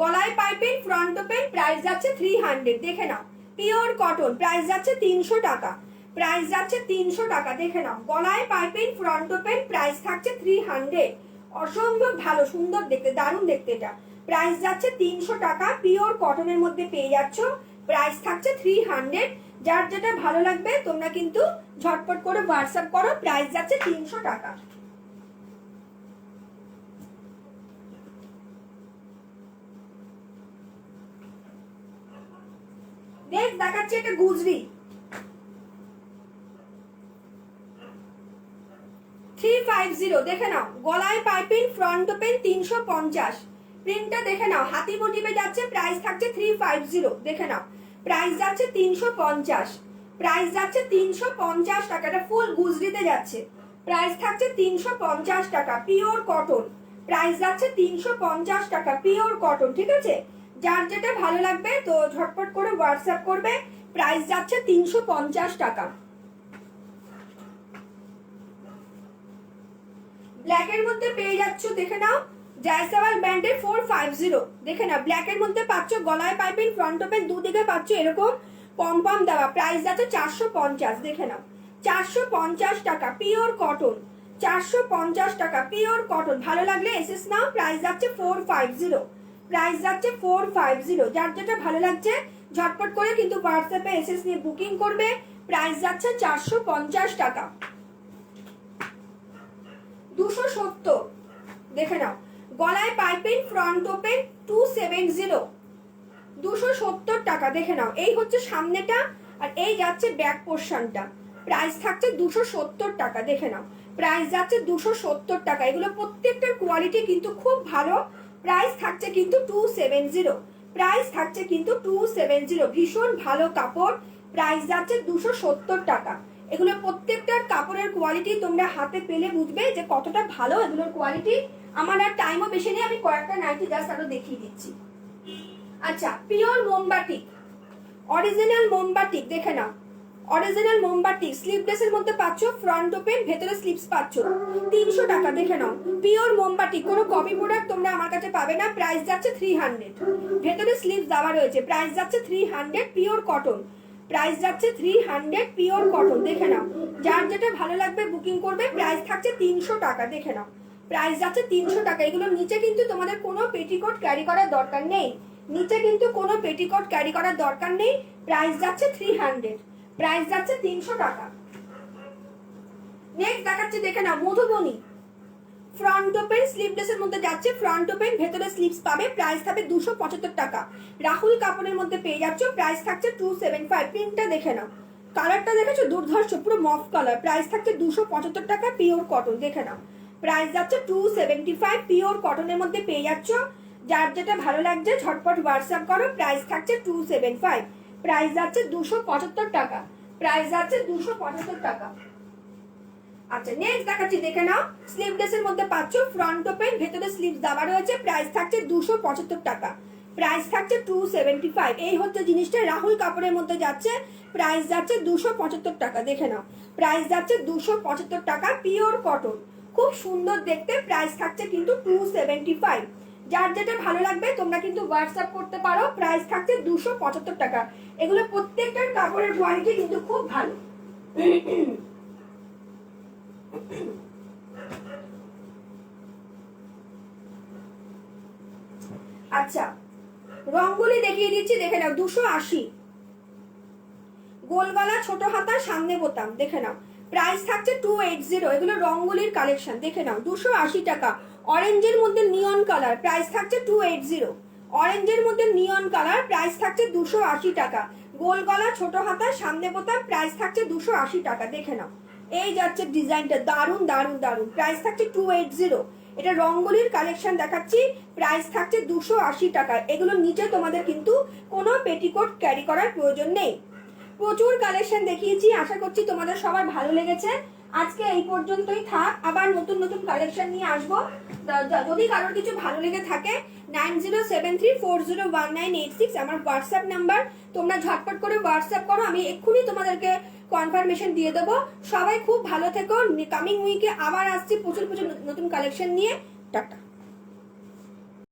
গলায় পাইপিং, ফ্রন্ট ওপেন। প্রাইস যাচ্ছে 300, দেখে নাও। Pure cotton. প্রাইস যাচ্ছে 300 টাকা। প্রাইস যাচ্ছে 300 টাকা, দেখে নাও। গলায় পাইপিং, ফ্রন্ট ওপেন। প্রাইস থাকছে 300। অসম্ভব ভালো, সুন্দর দেখতে, দারুণ দেখতে এটা। প্রাইস যাচ্ছে 300 টাকা, পিওর কটনের মধ্যে পেয়ে যাচ্ছ। প্রাইস থাকছে 300। যার যেটা ভালো লাগবে তোমরা কিন্তু ঝটপট করে হোয়াটসঅ্যাপ করো। প্রাইস যাচ্ছে 300 টাকা। নেক্সট দেখাচ্ছি একটা গুজরি 350। দেখে নাও, গলায় পাইপিং, ফ্রন্ট ওপেন, 350। প্রিন্টটা দেখে নাও, হাতি মোটিভে যাচ্ছে। প্রাইস থাকছে 350, দেখে নাও। প্রাইস যাচ্ছে 350। প্রাইস যাচ্ছে 350 টাকা। এটা ফুল গুজরিতে যাচ্ছে। প্রাইস থাকছে 350 টাকা, পিওর কটন। প্রাইস যাচ্ছে 350 টাকা, পিওর কটন। ঠিক আছে, যার যেটা ভালো লাগবে তো ঝটপট করে হোয়াটসঅ্যাপ করবে। প্রাইস যাচ্ছে 350 টাকা। ব্ল্যাকের মধ্যে পেয়ে যাচ্ছ, দেখে নাও, জয়সাবাল ব্র্যান্ডের 450। দেখে নাও, ব্ল্যাকের মধ্যে পাচ্ছ গলায় পাইপিং, ফ্রন্ট ওপেন, দুদিকে পাচ্ছ এরকম পম দেওয়া। প্রাইস যাচ্ছে 450। দেখে নাও, 450 টাকা, পিওর কটন। 450 টাকা, পিওর কটন। ভালো লাগলে এসএস নাও। প্রাইস যাচ্ছে 450। প্রাইস যাচ্ছে 450। যার যেটা ভালো লাগছে ঝটপট করে কিন্তু হোয়াটসঅ্যাপে এসএস নিয়ে বুকিং করবে। প্রাইস যাচ্ছে 450 টাকা। 270। দেখে নাও, গলায় পাইপিং, ফ্রন্ট ওপেন, 270। 270 টাকা। দেখে নাও, এই হচ্ছে সামনেটা আর এই যাচ্ছে ব্যাক পোর্শনটা। প্রাইস থাকছে 270 টাকা। দেখে নাও, প্রাইস যাচ্ছে 270 টাকা। এগুলো প্রত্যেকটার কোয়ালিটি কিন্তু খুব ভালো। প্রাইস থাকছে কিন্তু 270। প্রাইস থাকছে কিন্তু 270, ভীষণ ভালো কাপড়। প্রাইস যাচ্ছে 270 টাকা। এগুলো প্রত্যেকটার কাপড়ের কোয়ালিটি তোমরা হাতে পেলে বুঝবে যে কতটা ভালো এগুলোর কোয়ালিটি। আমার আর টাইমও বেশি নেই, আমি কয়েকটা নাইটি জাস্ট আরো দেখিয়ে দিচ্ছি। আচ্ছা, পিওর মোমবাটিক, অরিজিনাল মোমবাটিক। দেখে নাও, অরিজিনাল মোমবাটিক। স্লিভলেসের মধ্যে পাচ্ছ, ফ্রন্ট ওপেন, ভেতরে স্লিভস পাচ্ছ। 300 টাকা। দেখে নাও, পিওর মোমবাটিক, কোনো কপি প্রোডাক্ট তোমরা আমার কাছে পাবে না। প্রাইস যাচ্ছে 300। ভেতরে স্লিভস দেওয়া রয়েছে। প্রাইস যাচ্ছে 300, পিওর কটন। প্রাইস যাচ্ছে 300, পিওর কটন। দেখে নাও, যার যেটা ভালো লাগবে বুকিং করবে। প্রাইস থাকছে 300 টাকা। দেখে নাও, প্রাইস যাচ্ছে 300 টাকা। এগুলোর নিচে কিন্তু তোমাদের কোনো পেটিকোট ক্যারি করার দরকার নেই। নিচে কিন্তু কোনো পেটিকোট ক্যারি করার দরকার নেই। প্রাইস যাচ্ছে 300। প্রাইস যাচ্ছে 300 টাকা। নেক্সট দেখাচ্ছি, দেখে নাও, মধুবনী। ফ্রন্ট ওপেন, স্লিভলেসের মধ্যে যাচ্ছে। ফ্রন্ট ওপেন, ভেতরে স্লিভস পাবে। প্রাইস থাকবে 275 টাকা। রাহুল কাপড়ের মধ্যে পেয়ে যাচ্ছ। প্রাইস থাকছে 275। প্রিন্টটা দেখে নাও, কালারটা দেখেছো, দুর্ধর্ষ, পুরো মফ কালার। প্রাইস থাকছে 275 টাকা, পিওর কটন। দেখে নাও, প্রাইস যাচ্ছে 275, পিওর কটনের মধ্যে পেয়ে যাচ্ছ। যার যেটা ভালো লাগছে ঝটপট হোয়াটসঅ্যাপ করো। প্রাইস থাকছে 275। প্রাইস যাচ্ছে 275 টাকা। প্রাইস যাচ্ছে 275 টাকা। আচ্ছা নেক্সট দেখাচ্ছি, দেখে নাও। স্লিভলেস এর মধ্যে পাচ্ছ ফ্রন্ট ওপেন, ভেতরে স্লিভস দেওয়া রয়েছে। প্রাইস থাকছে 275 টাকা, প্রাইস থাকছে 275। এই হচ্ছে জিনিসটা, রাহুল কাপড়ের মধ্যে যাচ্ছে, প্রাইস যাচ্ছে 275 টাকা। দেখে নাও, প্রাইস যাচ্ছে 275 টাকা, পিওর কটন, খুব সুন্দর দেখতে। প্রাইস থাকছে কিন্তু 275। যার যেটা ভালো লাগবে তোমরা কিন্তু হোয়াটসঅ্যাপ করতে পারো। প্রাইস থাকছে 275 টাকা। এগুলো প্রত্যেকটার কাপড়ের কোয়ালিটি কিন্তু খুব ভালো। আচ্ছা রঙ্গোলি দেখিয়ে দিচ্ছি, দেখে নাও। 280, গোল গলা, ছোট হাতা, সামনে বোতাম। দেখে নাও, প্রাইস থাকছে 280। এগুলো রঙ্গোলির কালেকশন, দেখে নাও। 280 টাকা। অরেঞ্জের মধ্যে নিয়ন কালার, প্রাইস থাকছে 280। অরেঞ্জের মধ্যে নিয়ন কালার, প্রাইস থাকছে 280 টাকা। গোল গলা, ছোট হাতা, সামনে বোতাম, প্রাইস থাকছে 280 টাকা। দেখে নাও, এই যাচ্ছে ডিজাইনটা, দারুন দারুন দারুন। প্রাইস থাকছে 280। এটা রঙ্গোলির কালেকশন দেখাচ্ছি, প্রাইস থাকছে 280 টাকা। এগুলোর নিচে তোমাদের কিন্তু কোনো পেটিকোট ক্যারি করার প্রয়োজন নেই। প্রচুর কালেকশন দেখিয়েছি, আশা করছি তোমাদের সবার ভালো লেগেছে। আজকে এই পর্যন্তই থাক, আবার নতুন নতুন কালেকশন নিয়ে আসবো। যদি কারোর কিছু ভালো লেগে থাকে 9073401986 আমার হোয়াটসঅ্যাপ নাম্বার, তোমরা ঝটপট করে হোয়াটসঅ্যাপ করো, আমি এক্ষুনি তোমাদেরকে কনফার্মেশন দিয়ে দেবো। সবাই খুব ভালো থেকো। কামিং উইকে আবার আসছি প্রচুর প্রচুর নতুন কালেকশন নিয়ে। টাটা।